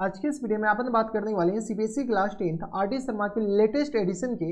आज के इस वीडियो में अपन बात करने वाले हैं CBSE class 10th RD Sharma के लेटेस्ट एडिशन के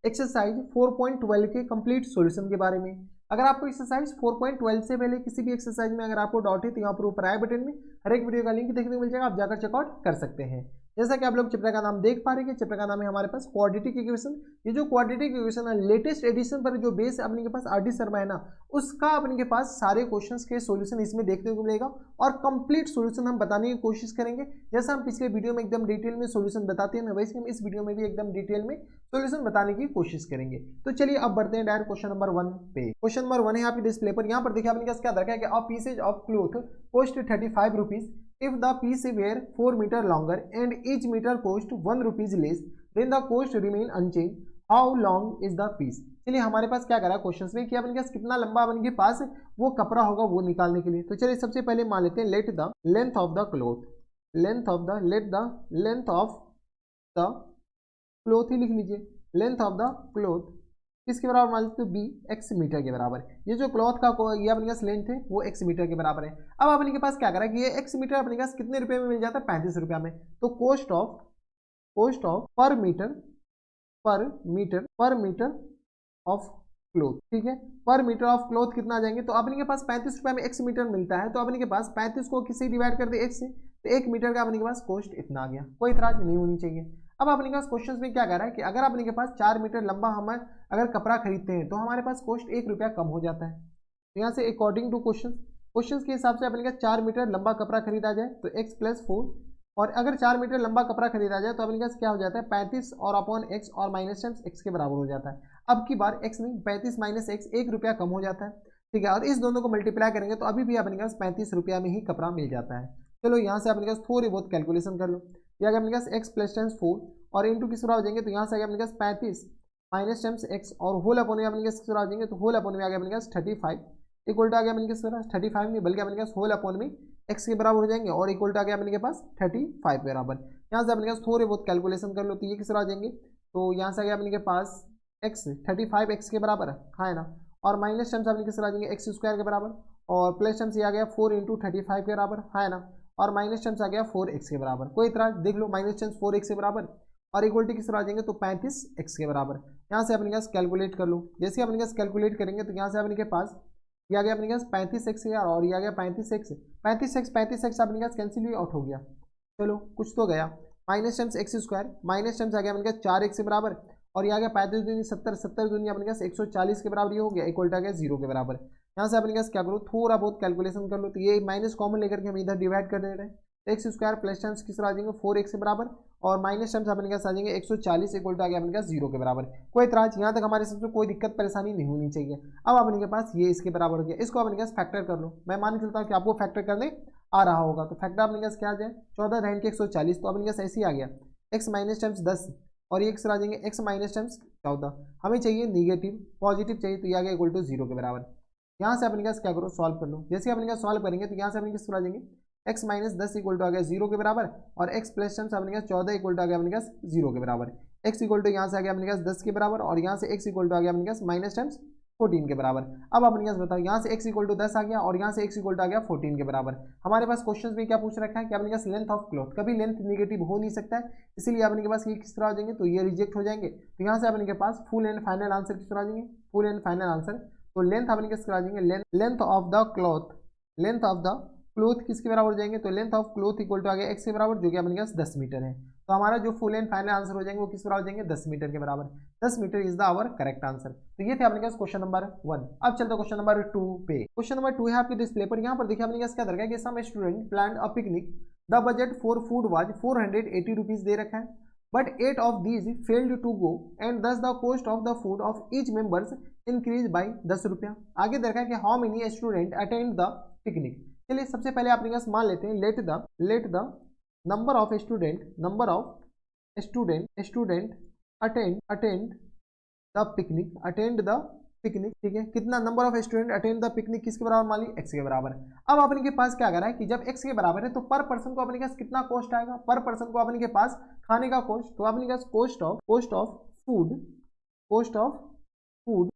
एक्सरसाइज 4.12 के कंप्लीट सॉल्यूशन के बारे में। अगर आपको एक्सरसाइज 4.12 से पहले किसी भी एक्सरसाइज में अगर आपको डाउट है तो यहाँ पर ऊपर आई बटन में हर एक वीडियो का लिंक देखने को मिल जाएगा, आप जाकर चेकआउट कर सकते हैं। जैसा कि आप लोग चैप्टर का नाम देख पा रहे हैं, चैप्टर का नाम है हमारे पास क्वाड्रेटिक इक्वेशन। ये जो क्वाड्रेटिक इक्वेशन है लेटेस्ट एडिशन पर जो बेस अपने के पास आरडी शर्मा है ना, उसका अपने के पास सारे क्वेश्चंस के सॉल्यूशन इसमें देखने को मिलेगा और कंप्लीट सॉल्यूशन हम बताने की कोशिश करेंगे। जैसा हम पिछले वीडियो में एकदम डिटेल में सॉल्यूशन बताते हैं ना, वैसे हम इस वीडियो में भी एकदम डिटेल में सॉल्यूशन बताने की कोशिश करेंगे। तो चलिए अब बढ़ते हैं डायरेक्ट क्वेश्चन नंबर 1 पे। क्वेश्चन नंबर 1 है यहाँ पे डिस्प्ले पर। यहाँ पर देखिए आपने क्या दरकार है कि a pieces of cloth cost 35 rupees if the piece were 4 meter longer and each meter cost 1 rupees less then the cost remain unchanged, how long is the piece। चलिए हमारे पास क्या करा क्वेश्चंस में कि अपन के पास कितना लंबा अपन के पास वो कपड़ा होगा वो निकालने के लिए। तो चलिए सबसे पहले मान लेते हैं let the length of the cloth, let the length of the cloth ही लिख लीजिए। लेंथ ऑफ द क्लॉथ किसके बराबर मान लेते हैं, बी एक्स मीटर के बराबर। ये जो क्लॉथ का ये अपने पास लेंथ है वो एक्स मीटर के बराबर है। अब अपने के पास क्या करा कि ये एक्स मीटर अपने पास कितने रुपए में मिल जाता है, 35 रुपया में। तो कोस्ट ऑफ पर मीटर ऑफ क्लॉथ, ठीक है। पर मीटर ऑफ क्लॉथ कितना आ जाएंगे, तो अपने के पास 35 रुपया में एक्स मीटर मिलता है, तो अपने के पास 35 को किससे डिवाइड कर दे, एक से, तो 1 मीटर का अपने के पास कॉस्ट इतना आ गया। कोई इतराज नहीं होनी चाहिए। अब अपने पास क्वेश्चन में क्या कह रहा है कि अगर अपने के पास 4 मीटर लंबा हम अगर कपड़ा खरीदते हैं तो हमारे पास कॉस्ट 1 रुपया कम हो जाता है। तो यहाँ से अकॉर्डिंग टू क्वेश्चन के हिसाब से अपने का 4 मीटर लंबा कपड़ा खरीदा जाए तो x + 4, और अगर 4 मीटर लंबा कपड़ा खरीदा जाए तो अपने पास क्या हो जाता है 35 और अपॉन x और माइनस टाइम्स x के बराबर हो जाता है। अब की बार x नहीं 35 माइनस x 1 रुपया कम हो जाता है, ठीक है। और इस दोनों को मल्टीप्लाई करेंगे तो अभी भी अपने पास 35 रुपया में ही कपड़ा मिल जाता है। चलो यहाँ से अपने पास थोड़ी बहुत कैलकुलेशन कर लो। या अगर अपने पास x + टाइम्स 4 और इंटू किस तरह हो जाएंगे तो यहाँ से आगे अपने पास 35 माइनस टाइम्स x और होल अपॉन में अपने पास किस तरह हो जाएंगे, तो होल अपॉन में आगे अपने पास 35 इक्वल टू आ गया अपने किस तरह 35 नहीं बल्कि अपने पास होल अपॉन में x के बराबर हो जाएंगे और इक्वल टू आ गया अपने के पास 35 के बराबर। यहाँ से अपने पास थोड़े बहुत कैलकुलेशन कर लो तो ये किस तरह आ जाएंगे, तो यहाँ से आ गया अपने के पास x 35 x के बराबर है ना, और माइनस टाइम्स अपने किस तरह आ जाएंगे x स्क्वायर के बराबर, और प्लस टाइम्स ये आ गया 4 × 35 के बराबर है ना, और माइनस टाइम्स आ गया 4x के बराबर। कोई इतराज देख लो, माइनस टाइम्स 4x के बराबर और इक्वलिटी किस तरह आ जाएंगे तो 35x के बराबर। यहाँ से अपने पास कैलकुलेट कर लो। जैसे अपने पास कैलकुलेट करेंगे तो यहाँ से अपने के पास ये आ गया अपने पास 35x यार, और ये आ गया 35x अपने पास कैंसिल आउट हो गया। चलो कुछ तो गया, minus times x square, minus times आ गया अपने पास 4x के बराबर, और ये आ गया 35 दूनी 70, 70 दूनी अपने पास 140 के बराबर ये हो गया, इक्वल आ गया 0 के बराबर। यहाँ से अपने पास क्या करो, थोड़ा बहुत कैलकुलेशन कर लो। तो ये माइनस कॉमन लेकर के हम इधर डिवाइड कर दे रहे हैं, तो एक्स स्क्वायर प्लस टाइम्स किस तरह आ जाएंगे 4x के बराबर, और माइनस टाइम्स अपने पास आ जाएंगे 140 इक्वल टू आ गया अपने पास 0 के बराबर। कोई इतराज यहाँ तक हमारे सबसे कोई दिक्कत परेशानी नहीं होनी चाहिए। अब अपने के पास ये इसके बराबर हो गया, इसको अपने पास फैक्टर कर लो। मैं मान के चलता हूँ कि आपको फैक्टर करने आ रहा होगा, तो फैक्टर अपने पास क्या आ जाए 14 रहन के 140, तो अपने पास ऐसे ही आ गया x माइनस टाइम्स 10 और ये x आ जाएंगे x माइनस टाइम्स 14। हमें चाहिए निगेटिव, पॉजिटिव चाहिए, तो ये आ गया इक्वल टू 0 के बराबर। यहाँ से अपने पास क्या करो सॉल्व कर लो। जैसे अपने पास सॉल्व करेंगे तो यहाँ से अपने किस तरह आ जाएंगे x माइनस 10 इक्वल टू आ गया 0 के बराबर, और x प्लस टाइम्स अपने पास 14 इक्वल टू आ गया अपने पास 0 के बराबर। x इक्वल टू यहाँ से आ गया अपने पास 10 के बराबर, और यहाँ से x इक्वल टू आ गया अपने पास माइनस टाइम्स 14 के बराबर। अब अपने पास बताओ यहाँ से x इक्वल टू 10 आ गया और यहाँ से x इक्वल टू आ गया 14 के बराबर। हमारे पास क्वेश्चन में क्या पूछ रखा है कि अपने पास लेंथ ऑफ क्लॉथ, कभी लेंथ निगेटिव हो नहीं सकता है, इसलिए अपने के पास ये किस तरह आ जाएंगे तो ये रिजेक्ट हो जाएंगे। तो यहाँ से अपने के पास फुल एंड फाइनल आंसर किस तरह आ जाएंगे, फुल एंड फाइनल आंसर। तो लेंथ अपने किस तरह आ जाएंगे, length of the cloth, length of the cloth किसके बराबर हो जाएंगे, तो length of cloth equal to आ गया x के बराबर, जो कि अपने पास 10 मीटर है। तो हमारा जो फुल एंड फाइनल आंसर हो जाएंगे वो किस बराबर हो जाएंगे 10 मीटर के बराबर। 10 metre is the our correct answer. तो ये थे अपने पास क्वेश्चन नंबर 1। अब चलते क्वेश्चन नंबर 2 पे। क्वेश्चन नंबर 2 है आपके डिस्प्ले पर। यहाँ पर देखिए अपने पास क्या दरकार है कि some student planned a picnic, the budget for food was 480 rupees दे रखा है, but 8 of these failed to go and thus the cost of the food of each members increase by 10 रुपया। आगे दरकार है कि how many student attend the picnic. चलिए सबसे पहले अपने पास मान लेते हैं let the number of student attend the picnic, ठीक है। कितना number of student attend the picnic किसके बराबर मान ली x के बराबर। अब अपने के पास क्या करा है कि जब x के बराबर है तो पर पर्सन को अपने पास कितना कॉस्ट आएगा, पर पर्सन को अपने के पास खाने का कॉस्ट, तो अपने पास कॉस्ट ऑफ फूड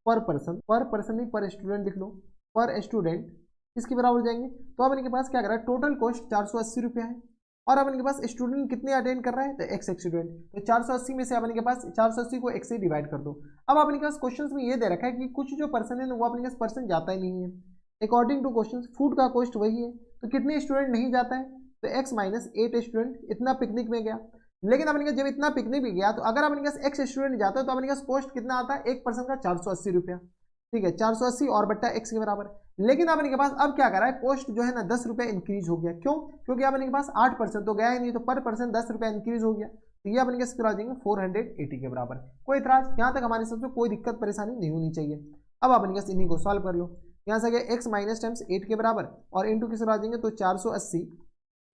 पर पर्सन नहीं पर स्टूडेंट लिख लो, पर स्टूडेंट किसके बराबर हो जाएंगे। तो अपने के पास क्या करा है टोटल कॉस्ट 480 रुपया है, और अपन के पास स्टूडेंट कितने अटेंड कर रहा है, तो x स्टूडेंट, तो 480 में से अपन के पास 480 को x से डिवाइड कर दो। अब अपन के पास क्वेश्चन में ये दे रखा है कि कुछ जो पर्सन है वो अपन के पास पर्सन जाता ही नहीं है। अकॉर्डिंग टू क्वेश्चन फूड का कॉस्ट वही है, तो कितने स्टूडेंट नहीं जाता है, तो x माइनस 8 स्टूडेंट इतना पिकनिक में गया। लेकिन अपन के जब इतना पिकनिक भी गया तो अगर अपन के पास x स्टूडेंट जाता है तो अपन के पास कॉस्ट कितना आता है, एक पर्सन का 480 रुपया, ठीक है, 480 और बट्टा x के बराबर। लेकिन अपन के पास अब क्या करा है, कॉस्ट जो है ना 10 रुपया इंक्रीज हो गया। क्यों, क्योंकि अपन के पास 8% तो गया ही नहीं, तो पर पर्सन 10 रुपया इंक्रीज हो गया, तो ये अपन के आ जाएंगे 480 के बराबर। कोई इतराज, यहाँ तक हमारे सबसे कोई दिक्कत परेशानी नहीं होनी चाहिए। अब अपन के इन्हीं को सॉल्व कर लो। यहाँ से आ गया x माइनस टाइम्स 8 के बराबर और इंटू किस आ जाएंगे, तो 480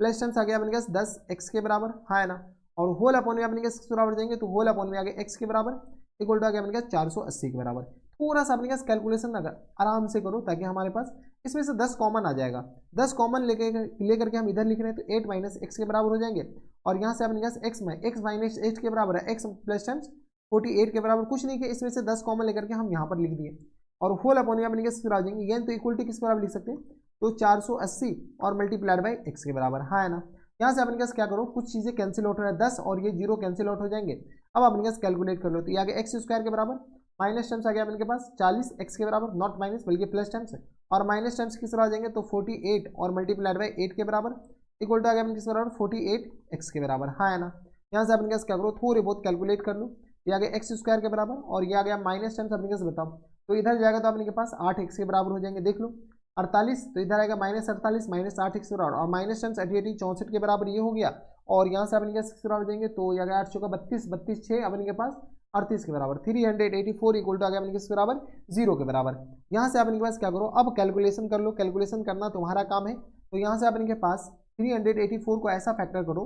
प्लस टाइम्स आ गया अपन के 10x के बराबर, हाँ है ना, और होल अपॉन में अपने किस बराबर जाएंगे, तो होल अपॉन में आ गया x के बराबर इक्वल टू आ गया अपने 480 के बराबर। थोड़ा सा अपने कैलकुलेशन अगर आराम से करो ताकि हमारे पास इसमें से 10 कॉमन आ जाएगा। 10 कॉमन लेकर के हम इधर लिख रहे हैं, तो 8 माइनस एक्स के बराबर हो जाएंगे, और यहाँ से अपने पास एक्स माइनस 8 के बराबर है, एक्स प्लस टाइम्स 48 के बराबर, कुछ नहीं किया, इसमें से 10 कॉमन लेकर के हम यहाँ पर लिख दिए, और होल अपॉन में अपने किस आ जाएंगे, यानी तो इक्वल टू किस बराबर लिख सकते हैं, तो 480 और मल्टीप्लाइड बाई एक्स के बराबर, हाँ है ना। यहाँ से अपने पास क्या करो, कुछ चीजें कैंसिल आउट हो रहा है, 10 और ये 0 कैंसिल आउट हो जाएंगे। अब अपने पास कैलकुलेट कर लो, तो ये आ गया एक्स स्क्वायर के बराबर, माइनस टर्म्स आ गया अपने पास 40 एक्स के बराबर, नॉट माइनस बल्कि प्लस टर्म्स है, और माइनस टर्म्स किस तरह आ जाएंगे, तो 48 और मल्टीप्लाइड बाई 8 के बराबर इक्वल टू आ गया अपने किस बराबर 48 एक्स के बराबर, हाँ है ना। यहाँ से अपने पास क्या करो, थोड़े बहुत कैलकुलेट कर लो, ये आ गया एक्स स्क्वायर के बराबर और ये आ गया माइनस टर्म्स अपने कैसे बताओ, तो इधर जाएगा तो अपने के पास 8 एक्स के बराबर हो जाएंगे, देख लो 48, तो इधर आएगा माइनस 48 माइनस 8 एक्स बराबर, और माइनस टर्म्स 88 64 के बराबर ये हो गया, और यहाँ से अपने के बराबर जाएंगे तो ये आ गया 8 चौका 32 32 6 अपने के पास 38 के बराबर, 384 इक्वल टू आ गया अपने के बराबर 0 के बराबर। यहाँ से अपने के पास क्या करो, अब कैलकुलेशन कर लो, कैलकुलेशन करना तुम्हारा काम है। तो यहाँ से अपने के पास 384 को ऐसा फैक्टर करो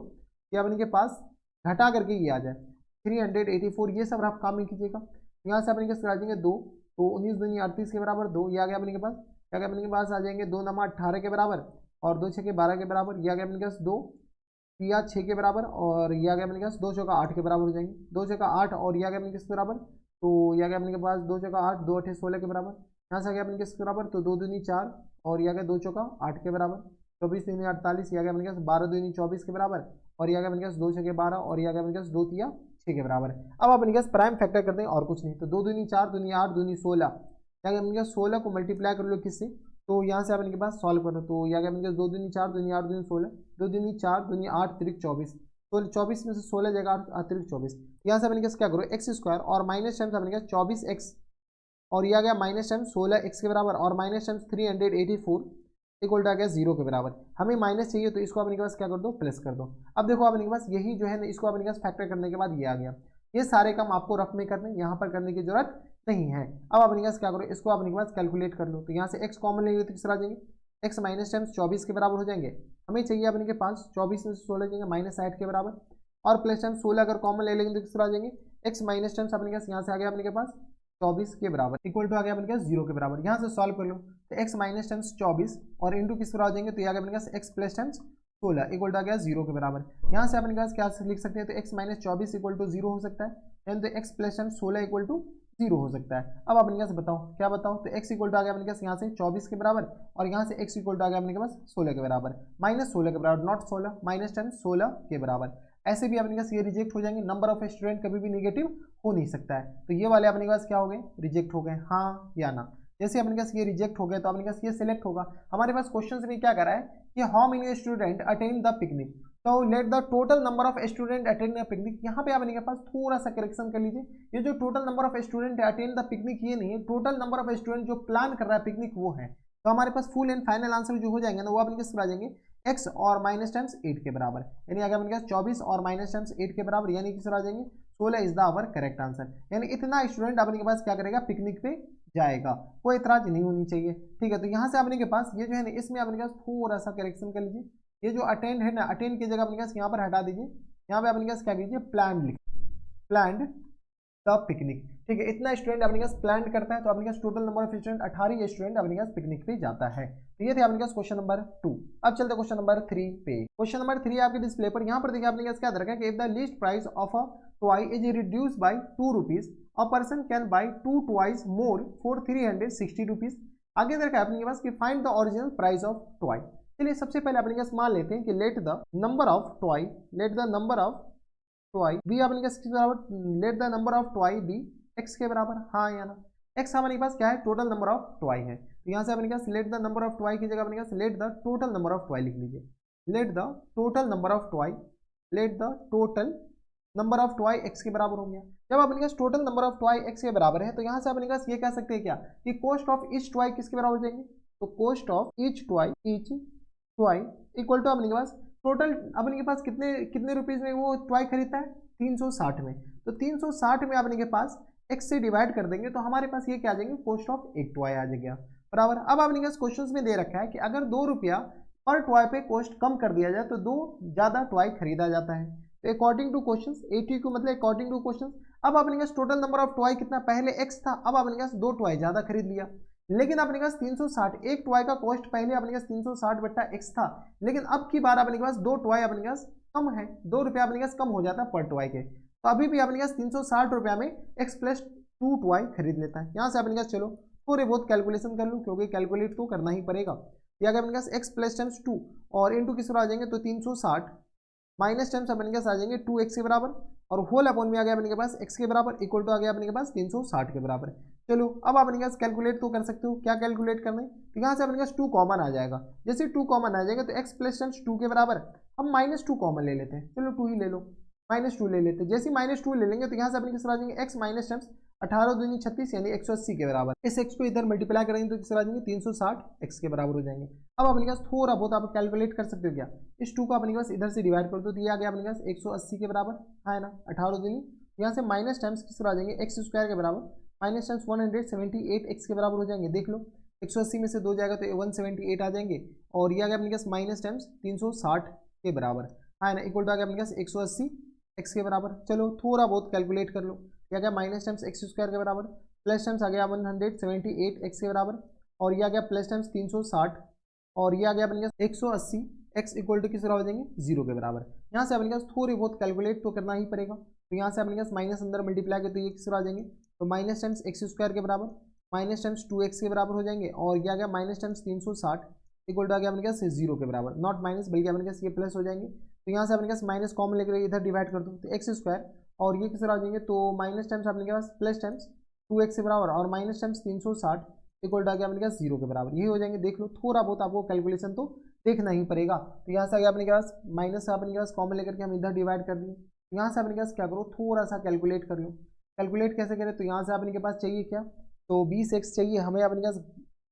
कि अपने के पास घटा करके ये आ जाए 384, ये सब आप काम नहीं कीजिएगा। यहाँ से अपने के आ जाएंगे 2, तो 19 दूनी 38 के बराबर 2, ये आ गया अपने के पास, क्या गया अपने के पास आ जाएंगे 2 नमा 18 के बराबर, और 2 छः 12 के बराबर, ये आ गया अपने के पास 2 या 6 के बराबर, और ये आ गया अपने के पास 2 चौका 8 के बराबर हो जाएंगे, 2 चौका 8 और ये आ गया अपने के बराबर, तो ये आ गया अपने के पास 2 चौका 8 2 8 16 के बराबर, यहाँ से आ गया अपने के बराबर, तो 2 दूनी 4 और ये आ गया 2 चौका 8 के बराबर, 24 दूनी 48, ये आ गया अपने के पास 12 दूनी 24 के बराबर, और ये आ गया अपने के पास 2 छः 12 और ये आ गया अपने के पास 2 तिया 6 के बराबर। अब अपने के पास प्राइम फैक्टर करते हैं और कुछ नहीं, तो 2 दूनी 4 दूनी 8 दूनी 16, क्या अपने के 16 को मल्टीप्लाई कर लो किससे, तो यहाँ से अपने के पास सॉल्व करो, तो ये आ गया अपने के 2 दूनी 4 दूनी 8 दूनी 16, 2 दूनी 4 दूनी 8 तिरिक 24, तो 24 में से 16 जगह अतिरिक्त 24, यहाँ से अपने के क्या करो एक्स स्क्वायर और माइनस टाइम्स अपने के 24x, और ये आ गया माइनस टाइम्स 16x के बराबर, और माइनस टाइम्स 384 इक्वल टू आ गया 0 के बराबर। हमें माइनस चाहिए तो इसको अपने के पास क्या कर दो, प्लस कर दो। अब देखो अपने के पास यही जो है ना, इसको अपने के पास फैक्टर करने के बाद ये आ गया। ये सारे काम आपको रफ में करने, यहाँ पर करने की जरूरत नहीं है। अब अपने के पास क्या करो, इसको अपने के पास कैलकुलेट कर लो, तो यहाँ से x कॉमन लेंगे तो किस आ जाएंगे, x माइनस टाइम्स 24 के बराबर हो जाएंगे। हमें चाहिए अपने के पास 24 में से 16 जाएंगे माइनस 60 के बराबर, और प्लस टाइम्स 16 अगर कॉमन ले लेंगे तो किस आ जाएंगे, x माइनस टाइम्स अपने के पास यहाँ से आ गया अपने के पास 24 के बराबर इक्वल टू आ गया अपने के पास 0 के बराबर। यहाँ से सॉल्व कर लो, तो x माइनस टाइम्स 24 और इंटू किस पर आ जाएंगे, तो ये आ गया अपने पास x plus times 16 equal to आ गया 0 के बराबर। यहाँ से अपने पास क्या लिख सकते हैं, तो x माइनस 24 इक्वल टू 0 हो सकता है, यानी तो x plus times 16 equal to 0 हो सकता है। अब अपने पास बताओ क्या बताओ, तो x इक्वल टू आ गया अपने पास यहाँ से 24 के बराबर, और यहाँ से x इक्वल टू आ गया अपने के पास 16 के बराबर, माइनस 16 के बराबर, नॉट 16 माइनस टाइम्स 16 के बराबर। ऐसे भी अपने पास ये रिजेक्ट हो जाएंगे, नंबर ऑफ स्टूडेंट कभी भी नेगेटिव हो नहीं सकता है, तो ये वाले अपने पास क्या हो गए, रिजेक्ट हो गए, हाँ या ना। जैसे अपने पास ये रिजेक्ट हो गए तो अपने पास ये सिलेक्ट होगा। हमारे पास क्वेश्चन में क्या करा है कि how many student attend the picnic, तो let the total number of student attend the picnic. यहाँ पे अपने के पास थोड़ा सा करेक्शन कर लीजिए, ये जो total number of student attend the picnic ये नहीं है, टोटल नंबर ऑफ स्टूडेंट जो प्लान कर रहा है पिकनिक वो है। तो हमारे पास फुल एंड फाइनल आंसर जो हो जाएंगे ना वो अपने किस पर आ जाएंगे, x और माइनस टाइम्स 8 के बराबर, यानी अगर अपने पास 24 और माइनस टाइम्स 8 के बराबर, यानी किस आ जाएंगे 16 is the our correct answer. यानी इतना स्टूडेंट अपने के पास क्या करेगा, पिकनिक पे जाएगा, कोई इतराज नहीं होनी चाहिए, ठीक है। तो यहाँ से अपने के पास ये जो है ना, इसमें अपने के पास थोड़ा सा करेक्शन कर लीजिए, ये जो अटेंड है ना, अटेंड की जगह अपने पास यहाँ पर हटा दीजिए, यहाँ पे अपने पास क्या कीजिए, प्लान लिख, प्लान्ड द पिकनिक, ठीक है। इतना स्टूडेंट अपने पास प्लान करता है, तो अपने पास total number of student 18 student अपने पास पिकनिक पे जाता है। तो ये थे अपने पास क्वेश्चन नंबर 2। अब चलते क्वेश्चन नंबर 3 पे। क्वेश्चन नंबर 3 आपके डिस्प्ले पर, यहाँ पर देखिए अपने पास क्या दे रखा है कि if the list price of a toy is reduce by 2 rupees, a person can buy 2 toys more for 360 rupees. आगे दे रखा है अपने पास कि find the original price of toy. चलिए सबसे पहले अपने पास मान लेते हैं कि let the number of toy be अपने पास किस बराबर, let the number of toy be x के बराबर, हाँ या ना। एक्स हमारे पास क्या है, टोटल नंबर ऑफ टॉय है, तो यहाँ से अपने पास let the number of toy की जगह अपने पास let the total number of toy लिख लीजिए। Let the total number of toy, let the total number of toy x के बराबर हो गया। जब अपने पास total number of toy x के बराबर है तो यहाँ से अपने पास ये कह सकते हैं क्या कि कॉस्ट ऑफ ईच टॉय किसके बराबर हो जाएंगे, तो cost of each toy equal to अपने पास टोटल अपने के पास कितने कितने रुपीज में वो टॉय खरीदता है, 360 में, तो 360 में अपने के पास एक्स से डिवाइड कर देंगे तो हमारे पास ये क्या आ जाएंगे, कॉस्ट ऑफ एक टॉय आ जाएगा बराबर। अब अपने पास क्वेश्चन में दे रखा है कि अगर 2 रुपया पर टॉय पे कॉस्ट कम कर दिया जाए तो 2 ज्यादा टॉय खरीदा जाता है, तो अकॉर्डिंग टू क्वेश्चन ATQ मतलब अकॉर्डिंग टू क्वेश्चन। अब अपने पास टोटल नंबर ऑफ टॉय कितना, पहले एक्स था, अब अपने पास 2 टॉय ज्यादा खरीद लिया, लेकिन अपने पास 360 एक टॉय का कॉस्ट पहले अपने पास 360 बट्टा एक्स था, लेकिन अब की बार अपने पास 2 टॉय अपने पास कम है, 2 रुपया अपने पास कम हो जाता है पर टॉय के, तो अभी भी अपने पास 360 रुपया में एक्स प्लस 2 टॉय खरीद लेता है। यहाँ से अपने पास चलो थोड़े बहुत कैलकुलेशन कर लूँ क्योंकि कैलकुलेट तो करना ही पड़ेगा। या अगर अपने पास एक्स प्लस टाइम्स 2 और इंटू किस तरह आ जाएंगे तो 360 माइनस टाइम्स अपने पास आ जाएंगे 2x के बराबर, और होल अपॉन में आ गया अपने के पास x के बराबर इक्वल टू आ गया अपने के पास 360 के बराबर। चलो अब अपने पास कैलकुलेट तो कर सकते हो, क्या कैलकुलेट करना है, तो यहाँ से अपने पास 2 कॉमन आ जाएगा, जैसे 2 कॉमन आ जाएगा तो x प्लस टाइम्स 2 के बराबर हम -2 कॉमन ले लेते हैं, चलो 2 ही ले लो, -2 ले लेते हैं, जैसे -2 ले लेंगे तो यहाँ से अपने किस आ जाएंगे x माइनस टाइम्स 18 दूनी 36 यानी 180 के बराबर, इस x को इधर मल्टीप्लाई करेंगे तो किस आ जाएंगे 360 x के बराबर हो जाएंगे। अब अपने पास थोड़ा बहुत आप कैलकुलेट कर सकते हो क्या, इस 2 को अपने पास इधर से डिवाइड कर दो तो ये आ गया अपने पास 180 के बराबर, है ना, 18 दूनी, यहाँ से माइनस टाइम्स किस आ जाएंगे एक्स स्क्वायर के बराबर, माइनस टाइम्स 178 एक्स के बराबर हो जाएंगे, देख लो 180 में से 2 जाएगा तो 178 आ जाएंगे, और ये आ गया अपने पास माइनस टाइम्स 360 के बराबर, है ना, इक्वल टू आ गया अपने पास 180 एक्स के बराबर। चलो थोड़ा बहुत कैलकुलेट कर लो, क्या गया माइनस टाइम्स एक्स स्क्वायर के बराबर, प्लस टाइम्स आ गया 178 एक्स के बराबर, और ये आ गया प्लस टाइम्स 360, और ये आ गया अपने पास 180 एक्स इक्वल टू किस हो जाएंगे 0 के बराबर। यहाँ से अपने पास थोड़ी बहुत कैलकुलेट तो करना ही पड़ेगा, तो यहाँ से अपने पास माइनस अंदर मल्टीप्लाई करते ये किस आ जाएंगे तो माइनस टाइम्स एक्स स्क्वायर के बराबर माइनस टाइम्स 2x के बराबर हो जाएंगे, और ये आ गया माइनस टाइम्स 360 इक्वल टू आ गया अपने पास 0 के बराबर, नॉट माइनस बल्कि अपने पास ये प्लस हो जाएंगे, तो यहाँ से अपने पास माइनस कॉमन लेकर इधर डिवाइड कर दो तो एक्स स्क्वायर, और ये किस आ जाएंगे तो माइनस टाइम्स अपने पास प्लस टाइम्स 2x के बराबर और माइनस टाइम्स 360 इक्वल टू आ गया अपने पास 0 के बराबर, ये हो जाएंगे। देख लो थोड़ा बहुत आपको कैलकुलेशन तो देखना ही पड़ेगा, तो यहाँ से आ गया अपने पास माइनस से अपने पास कॉमन लेकर के हम इधर डिवाइड कर दिए, यहाँ से अपने पास क्या करो थोड़ा सा कैलकुलेट कर लो, कैलकुलेट कैसे करें, तो यहाँ से अपने के पास चाहिए क्या, तो 20x चाहिए हमें अपने पास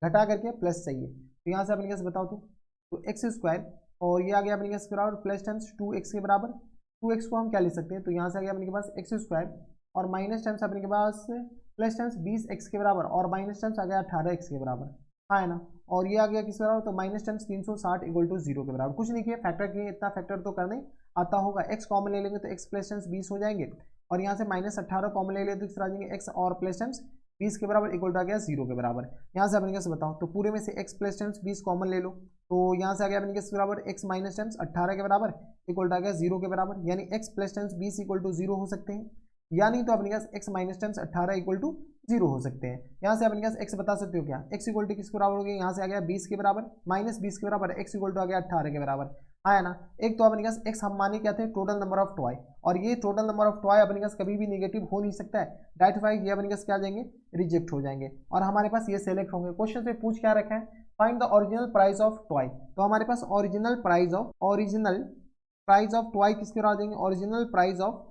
घटा करके प्लस चाहिए, तो यहाँ से अपने पास बताओ तो एक्स स्क्वायर, और ये आ गया अपने पास बराबर प्लस टाइम्स 2x के बराबर, 2x को हम क्या ले सकते हैं तो यहाँ से आ गया अपने के पास एक्स स्क्वायर, और माइनस टाइम्स अपने के पास प्लस टाइम्स 20x के बराबर, और माइनस टाइम्स आ गया 18x के बराबर, है ना, और ये आ गया किस बराबर तो माइनस टाइम्स 360 इक्वल टू 0 के बराबर। कुछ नहीं किया फैक्टर किए, इतना फैक्टर तो करने आता होगा, x कॉमन ले लेंगे तो x प्लस टाइम्स 20 हो जाएंगे, और यहाँ से माइनस 18 कॉमन ले लेते तो आ जाएंगे x और प्लस टाइम्स 20 के बराबर इक्वल टू आ गया 0 के बराबर। यहाँ से अपने कैसे बताओ तो पूरे में से x प्लस टाइम्स 20 कॉमन ले लो, तो यहाँ से आ गया अपने के बराबर x माइनस टाइम्स 18 के बराबर इक्वल टू आ गया 0 के बराबर, यानी x plus times 20 equal to 0 हो सकते हैं, या नहीं तो अपने पास x minus times 18 equal to 0 हो सकते हैं। यहाँ से अपने पास x बता सकते हो क्या, x इक्वल टू किसके बराबर हो गया, यहाँ से आ गया 20 के बराबर माइनस 20 के बराबर, x इक्वल टू आ गया 18 के बराबर, है ना। एक तो अपने पास x हम माने क्या थे टोटल नंबर ऑफ टॉय, और ये टोटल नंबर ऑफ टॉय अपने पास कभी भी निगेटिव हो नहीं सकता है, डाइटिफाई ये अपने पास क्या जाएंगे रिजेक्ट हो जाएंगे, और हमारे पास ये सेलेक्ट होंगे। क्वेश्चन पे पूछ क्या रखा है, find the original price of toy, तो हमारे पास ओरिजिनल प्राइस ऑफ टॉय किसके आ जाएंगे, ओरिजिनल प्राइस ऑफ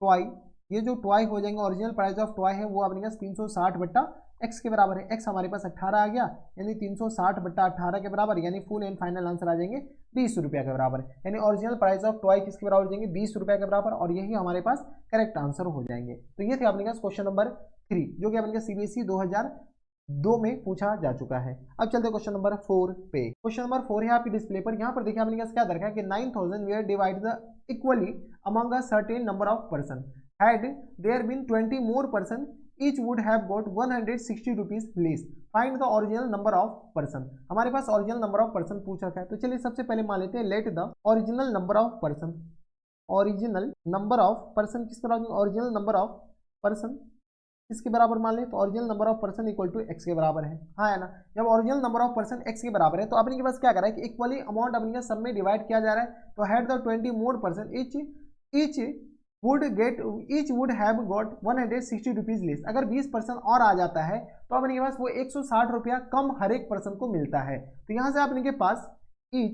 टॉय, ये जो टॉय हो जाएंगे ओरिजिनल प्राइस ऑफ टॉय है वो अपने पास 360 बट्टा एक्स के बराबर है, एक्स हमारे पास 18 आ गया, यानी 360 बट्टा 18 के बराबर, यानी फुल एंड फाइनल आंसर आ जाएंगे 20 रुपया के बराबर, यानी ओरिजिनल प्राइस ऑफ टॉय किसके बराबर हो जाएंगे 20 रुपया के बराबर, और यही हमारे पास करेक्ट आंसर हो जाएंगे। तो ये थे अपने पास क्वेश्चन नंबर 3 जो कि अपने CBSE 2002 में पूछा जा चुका है। अब चलते हैं क्वेश्चन नंबर 4 पे। क्वेश्चन नंबर 4 है आपकी डिस्प्ले पर, यहाँ पर देखिए अपने पास क्या दरकार है कि 9000 were divide the equally among a certain number of person, had there been 20 more person each would have got 160 rupees less, find the original number of person। हमारे पास original number of person पूछ रखा है, तो चलिए सबसे पहले मान लेते हैं let the original number of person, original number of person किस तरह ओरिजिनल नंबर ऑफ पर्सन किसके बराबर मान ले, तो original number of person equal to x के बराबर है, हाँ है ना। जब original number of person x के बराबर है तो अपने के पास क्या कर रहा है कि इक्वली अमाउंट अपने के सब में डिवाइड किया जा रहा है। तो had the 20 more person each each would have got 160 rupees less. अगर 20% और आ जाता है तो अपने के पास वो 160 रुपया कम हर एक पर्सन को मिलता है। तो यहाँ से अपने के पास ईच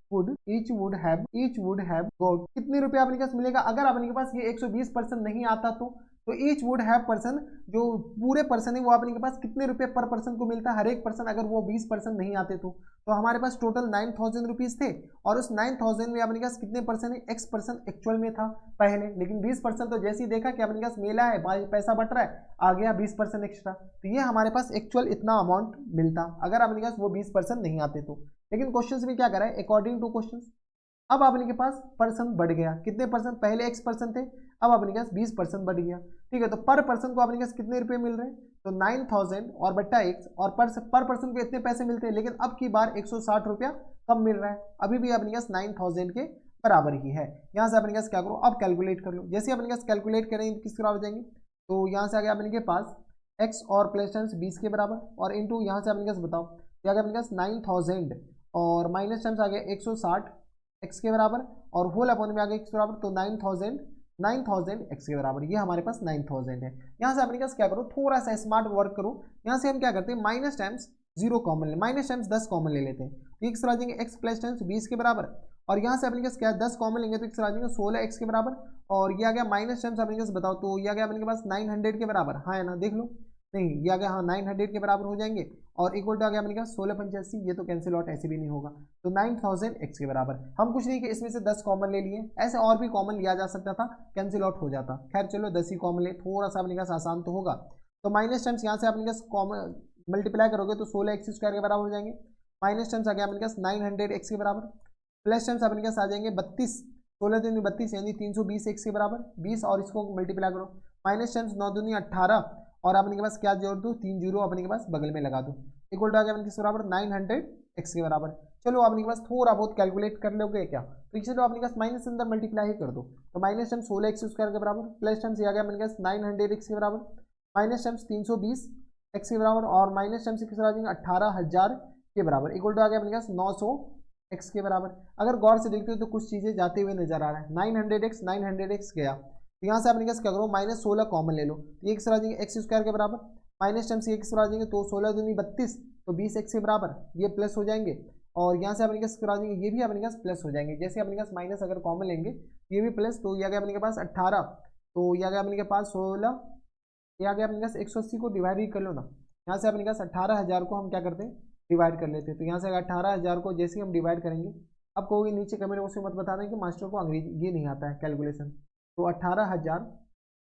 वुड हैव गॉट कितने रुपया अपने के पास मिलेगा। अगर अपने के पास ये 120% नहीं आता तो ईच वुड हैव पर्सन जो पूरे पर्सन है वो अपने के पास कितने रुपए पर पर्सन को मिलता है, हर एक पर्सन, अगर वो 20% नहीं आते तो हमारे पास टोटल 9000 रुपीज थे और उस 9000 में अपने पास कितने पर्सन है, एक्स पर्सन एक्चुअल में था पहले, लेकिन 20% तो जैसे ही देखा कि अपने पास मेला है, पैसा बट रहा है, आ गया 20% एक्स्ट्रा, तो ये हमारे पास एक्चुअल इतना अमाउंट मिलता अगर अपने पास वो 20% नहीं आते तो। लेकिन क्वेश्चन में क्या करा है, अकॉर्डिंग टू क्वेश्चन अब अपने के पास पर्सन बढ़ गया, कितने पर्सन, पहले एक्स पर्सन थे, अब अपने के पास 20% बढ़ गया, ठीक है। तो पर पर्सन को अपने के पास कितने रुपए मिल रहे हैं, तो 9000 और बट्टा एक्स, और पर पर्सन को इतने पैसे मिलते हैं, लेकिन अब की बार 160 रुपया कम मिल रहा है, अभी भी अपने के पास 9000 के बराबर ही है। यहाँ से अपने के पास क्या करो, अब कैलकुलेट कर लो। जैसे अपने के पास कैलकुलेट करेंगे तो किसके बराबर जाएंगे, तो यहाँ से आ गया अपने के पास एक्स और प्लस 20 के बराबर, और इंटू यहाँ से अपने के पास बताओ क्या अपने के पास 9000 और माइनस टाइम्स आ गया 160 एक्स के बराबर, और होल अपॉन में आ गया किस बराबर, तो 9000 एक्स के बराबर, ये हमारे पास 9000 है। यहाँ से अपने पास क्या करो, थोड़ा सा स्मार्ट वर्क करो। यहाँ से हम क्या करते हैं, माइनस टाइम्स 0 कॉमन ले, माइनस टाइम्स 10 कॉमन ले लेते हैं, तो एक आ जाएंगे एक्स प्लस टाइम्स 20 के बराबर, और यहाँ से अपने पास क्या 10 कॉमन लेंगे तो एक आ जाएंगे 16 एक्स के बराबर, और ये आ गया माइनस टाइम्स अपने पास बताओ, तो ये आ गया अपने पास 900 के बराबर, हाँ है ना, देख लो, नहीं ये आ गया, हाँ 900 के बराबर हो जाएंगे, और इक्वल टू आ गया अपने पास 1685, ये तो कैंसिल आउट ऐसे भी नहीं होगा, तो 9000 एक्स के बराबर। हम कुछ नहीं कि इसमें से 10 कॉमन ले लिए, ऐसे और भी कॉमन लिया जा सकता था, कैंसिल आउट हो जाता, खैर चलो 10 ही कॉमन ले, थोड़ा सा अपने पास आसान तो होगा। तो माइनस टाइम्स यहाँ से अपने पास कॉमन मल्टीप्लाई करोगे तो 16 एक्स स्क्वायर के बराबर हो जाएंगे, माइनस टाइम्स आ गया अपने पास 900 एक्स के बराबर, प्लस टाइम्स अपने पास आ जाएंगे 32, 16 दूनी 32 यानी 320 एक्स के बराबर 20, और इसको मल्टीप्लाई करो, माइनस टाइम्स 9 दूनी 18, और अपने के पास क्या जोड़ दो, 3 जीरो अपने के पास बगल में लगा दो, इक्वल टू आ गया अपने किस बराबर 900 एक्स के बराबर। चलो अपने के पास थोड़ा बहुत कैलकुलेट कर लोगे क्या, तो चलो अपने पास माइनस के अंदर मल्टीप्लाई ही कर दो, तो माइनस टाइम्स 16 एक्स स्क्वायर के बराबर, प्लस टाइम्स आ गया अपने पास 900 एक्स के बराबर, माइनस टाइम्स 320 एक्स के बराबर, और माइनस टाइम्स किस आ जाएंगे 18000 के बराबर, इक्वल टू आ गया अपने पास 900 एक्स के बराबर। अगर गौर से देखते हो तो कुछ चीजें जाते हुए नजर आ रहा है, 900 एक्स गया, तो यहाँ से अपने क्या करो माइनस 16 कॉमन ले लो, तो ये किस आ जाएंगे एक्स स्क्वायर के बराबर, माइनस टाइम्स ये किस आ जाएंगे, तो 16 दूनी 32, तो 20 एक्स के बराबर, ये प्लस हो जाएंगे, और यहाँ से अपने क्या आ जाएंगे, ये भी अपने पास प्लस हो जाएंगे, जैसे अपने पास माइनस अगर कॉमन लेंगे ये भी प्लस, तो ये आ गया अपने के पास 18, तो ये आ गया अपने के पास 16, ये आ गया अपने पास 180 को डिवाइड ही कर लो ना, यहाँ से अपने पास 18000 को हम क्या करते हैं डिवाइड कर लेते हैं, तो यहाँ से 18000 को जैसे ही हम डिवाइड करेंगे, अब कहोगे नीचे कमेंट बॉक्स में मत बता दें कि मास्टर को अंग्रेजी ये नहीं आता है कैलकुलेशन, तो 18000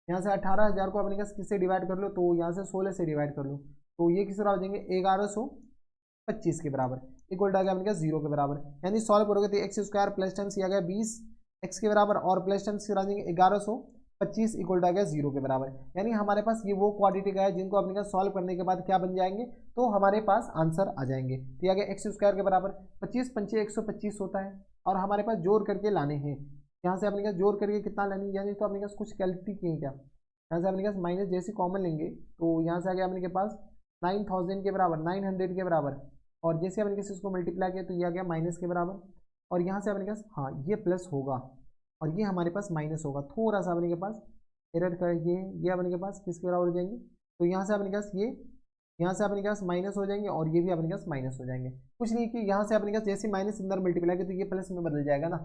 यहाँ से 18000 को अपने पास किससे डिवाइड कर लो, तो यहाँ से 16 से डिवाइड कर लो, तो ये किस बराबर हो जाएंगे 1125 के बराबर, इक्वल टू आ गया अपने पास 0 के बराबर, यानी सॉल्व करोगे तो एक्स स्क्वायर प्लस टाइम्स आ गया 20 एक्स के बराबर, और प्लस टाइम्स आ जाएंगे 1125 इक्वल टू आ गया 0 के बराबर। यानी हमारे पास ये वो क्वाड्रेटिक है जिनको अपने पास सॉल्व करने के बाद क्या बन जाएंगे, तो हमारे पास आंसर आ जाएंगे। तो ये आ गया एक्स स्क्वायर के बराबर 25 पंचे 125 होता है, और हमारे पास जोड़ करके लाने हैं, यहाँ से अपने पास जोड़ करके कितना लानी, यानी तो अपने पास कुछ कैलकुलेट किए क्या, यहाँ से अपने पास माइनस जैसे कॉमन लेंगे, तो यहाँ से आ गया अपने के पास 9000 के बराबर 900 के बराबर, और जैसे अपने पास इसको मल्टीप्लाई किया तो ये आ गया माइनस के बराबर, और यहाँ से अपने पास हाँ ये प्लस होगा और ये हमारे पास माइनस होगा, थोड़ा सा अपने के पास एरर कर ये अपने के पास किसके बराबर हो जाएंगे, तो यहाँ से अपने पास ये यहाँ से अपने पास माइनस हो जाएंगे, और ये भी अपने पास माइनस हो जाएंगे, कुछ नहीं कि यहाँ से अपने पास जैसे माइनस अंदर मल्टीप्लाई किया तो ये प्लस में बदल जाएगा ना,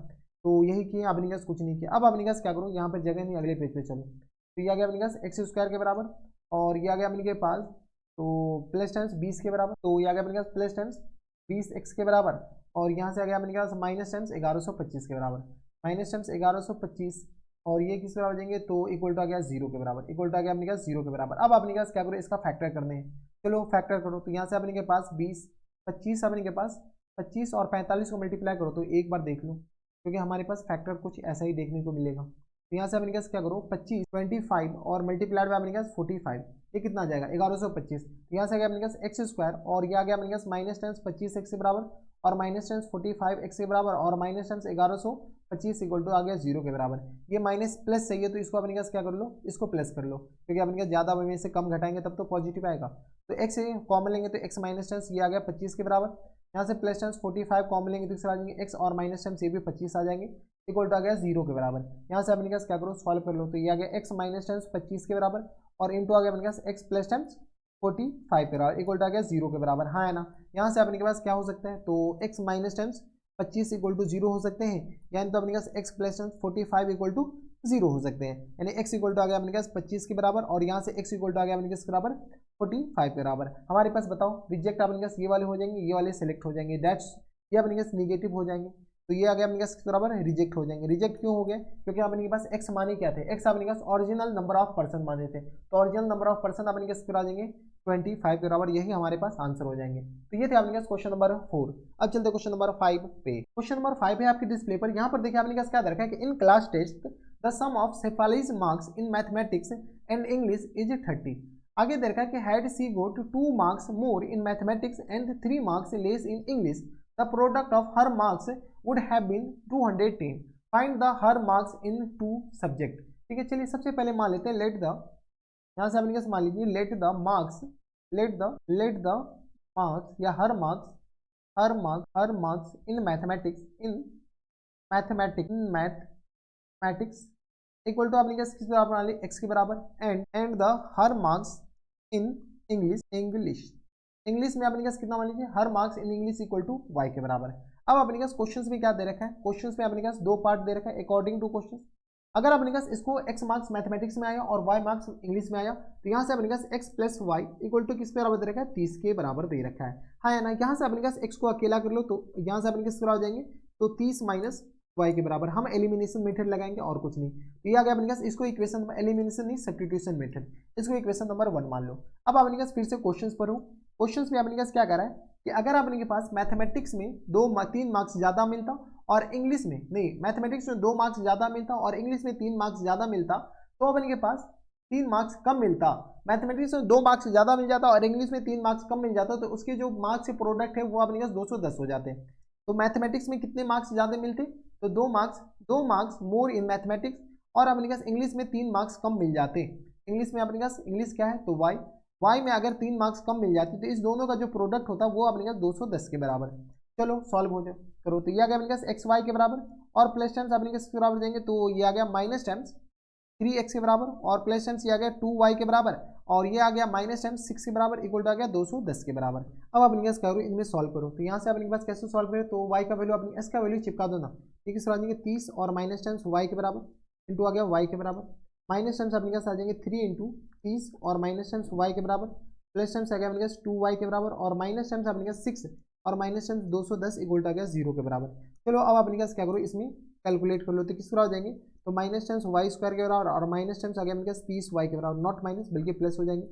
तो यही किया अपने पास, कुछ नहीं किया। अब अपने पास क्या करूँ, यहाँ पर जगह नहीं, अगले पेज पे चलो, तो ये आ गया अपने पास एक्स स्क्वायर के बराबर, और ये आ गया अपने के पास तो प्लस टाइम्स 20 के बराबर, तो ये आ गया अपने पास प्लस टाइम्स 20 एक्स के बराबर, और यहाँ से आ गया अपने पास माइनस टाइम्स 1125 के बराबर, माइनस टाइम्स 1125, और ये किस बराबर देंगे, तो इक्वल टू आ गया 0 के बराबर, इक्वल टू आ गया अपने पास 0 के बराबर। अब अपने पास क्या करो, इसका फैक्टर करने हैं, चलो फैक्टर करो, तो यहाँ से अपने के पास 20 25 अपने के पास 25 और 45 को मल्टीप्लाई करो, तो एक बार देख लो क्योंकि हमारे पास फैक्टर कुछ ऐसा ही देखने को मिलेगा। तो यहाँ से अपने पास क्या करो 25 25 और मल्टीप्लाइड बाय अपने पास 45, ये कितना आ जाएगा 1125। तो यहाँ से आ गया अपने पास एक्स स्क्वायर, और ये आ गया अपने पास माइनस टाइम्स 25 एक्स के बराबर, और माइनस टाइम्स 45 एक्स के बराबर, और माइनस टाइम्स 25 इक्वल टू आ गया 0 के बराबर। ये माइनस प्लस चाहिए तो इसको अपने पास क्या कर लो, इसको प्लस कर लो, क्योंकि अपने पास ज़्यादा में से कम घटाएंगे तब तो पॉजिटिव आएगा। तो एक्स कॉमन लेंगे तो एक्स माइनस टेंस ये आ गया 25 के बराबर। यहाँ से प्लस टेंस 45 कॉमन लेंगे तो इस आ जाएंगे एक्स और माइनस टेंस ये भी 25 आ जाएंगे, इक्वल टू आ गया 0 के बराबर। यहाँ से अपने पास क्या करो, सॉल्व कर लो, तो ये आ गया एक्स माइनस टेंस 25 के बराबर और इंटू आ गया अपने पास एक्स प्लस टेंस 45 के बराबर, इक्वल टू आ गया 0 के बराबर। हाँ है ना। यहाँ से अपने के पास क्या हो सकता है, तो x minus tens 25 equal to 0 हो सकते हैं, यानी तो अपने पास x plus tens 45 equal to 0 हो सकते हैं, यानी एक्स इक्वल टू आ गया अपने पास 25 के बराबर और यहाँ से एक्स इक्वल टू आ गया अपने पास बराबर 45 के बराबर। हमारे पास बताओ रिजेक्ट अपने पास ये वाले हो जाएंगे, ये वाले सेलेक्ट हो जाएंगे, दैट्स ये अपने पास निगेटिव हो जाएंगे, तो ये आ गया अपने पास बराबर रिजेक्ट हो जाएंगे। रिजेक्ट क्यों हो गया, क्योंकि अपने के पास एक्स माने क्या थे, एक्स अपने पास ओरिजिनल नंबर ऑफ पर्सन माने थे, तो ओरिजिनल नंबर ऑफ पर्सन अपने पास आ जाएंगे 25 के बराबर, यही हमारे पास आंसर हो जाएंगे। तो ये थे आपके पास क्वेश्चन नंबर 4। अब चलते क्वेश्चन नंबर 5 पे। क्वेश्चन नंबर 5 है आपकी डिस्प्ले पर। यहाँ पर देखिए आपने क्या रखा है कि in class test the sum of Shefali's marks in mathematics and English is 30। आगे दे रखा है कि had she got 2 marks more in mathematics and 3 marks less in English, the product of her marks would have been 210। Find the her marks in 2 subject. ठीक है, चलिए सबसे पहले मान लेते हैं लेट द, यहाँ से अपने मान लीजिए लेट द मार्क्स या her marks in mathematics equal to अपने किस बराबर बना ली, एक्स के बराबर, and the her marks in English में अपने कितना मान लीजिए, her marks in English equal to y के बराबर। अब अपने पास क्वेश्चंस में क्या दे रखा है, क्वेश्चंस में अपने पास 2 पार्ट दे रखा है अकॉर्डिंग टू क्वेश्चंस। अगर अपने पास इसको x मार्क्स मैथमेटिक्स में आया और y मार्क्स इंग्लिश में आया, तो यहाँ से अपने पास x plus y equal to किस बराबर दे रखा है, 30 के बराबर दे रखा है। हाँ है ना। यहाँ से अपने पास x को अकेला कर लो, तो यहाँ से अपने किस बराबर हो जाएंगे, तो 30 माइनस वाई के बराबर। हम एलिमिनेशन मेथड लगाएंगे और कुछ नहीं। तो ये आ गया अपने पास, इसको इक्वेशन एलिमिनेशन नहीं सब्स्टिट्यूशन मेथड, इसको इक्वेशन नंबर 1 मान लो। अब अपने पास फिर से क्वेश्चंस पर हूँ। क्वेश्चंस में अपने पास क्या कर रहा है कि अगर अपने के पास मैथमेटिक्स में 3 मार्क्स ज़्यादा मिलता और इंग्लिश में नहीं, मैथमेटिक्स में 2 मार्क्स ज़्यादा मिलता और इंग्लिश में 3 मार्क्स ज़्यादा मिलता, तो अपने के पास 3 मार्क्स कम मिलता। मैथमेटिक्स में 2 मार्क्स ज़्यादा मिल जाता और इंग्लिश में 3 मार्क्स कम मिल जाता, तो उसके जो मार्क्स के प्रोडक्ट है वो अपने पास 210 हो जाते हैं। तो मैथमेटिक्स में कितने मार्क्स ज़्यादा मिलते, तो 2 मार्क्स मोर इन मैथमेटिक्स, और अपने पास इंग्लिश में 3 मार्क्स कम मिल जाते। इंग्लिश में अपने पास इंग्लिश क्या है, तो वाई में अगर 3 मार्क्स कम मिल जाती तो इस दोनों का जो प्रोडक्ट होता वो अपने पास 210 के बराबर। चलो सॉल्व हो जाए करो, तो ये आ गया अपने पास एक्स वाई के बराबर और प्लस टाइम्स अपने के बराबर देंगे, तो ये आ गया माइनस टाइम्स 3x के बराबर और प्लस टाइम्स ये आ गया 2y के बराबर और ये आ गया माइनस टाइम्स 6 के बराबर इक्वल टू आ गया 210 के बराबर। अब अपने पास करो इनमें सॉल्व करो, तो यहाँ से अपने पास कैसे सॉल्व करें, तो y का वैल्यू अपनी s का वैल्यू चिपका दो ना, ठीक है, आ जाएंगे 30 और माइनस टाइम्स y के बराबर इंटू आ गया y के बराबर, माइनस टाइम्स अपने पास आ जाएंगे 3 इंटू 30 और माइनस टाइम्स y के बराबर, प्लस टाइम्स आ गया अपने पास 2y के बराबर और माइनस टाइम्स अपने पास 6 और माइनस टाइम्स 210 इक्वल टू आ गया 0 के बराबर। चलो अब अपने पास क्या करो, इसमें कैलकुलेट कर लो, तो किस तरह हो जाएंगे, तो माइनस टाइम्स वाई स्क्वायर के बराबर और माइनस टाइम्स आ गया अपने पास 30y के बराबर, नॉट माइनस बल्कि प्लस हो जाएंगे,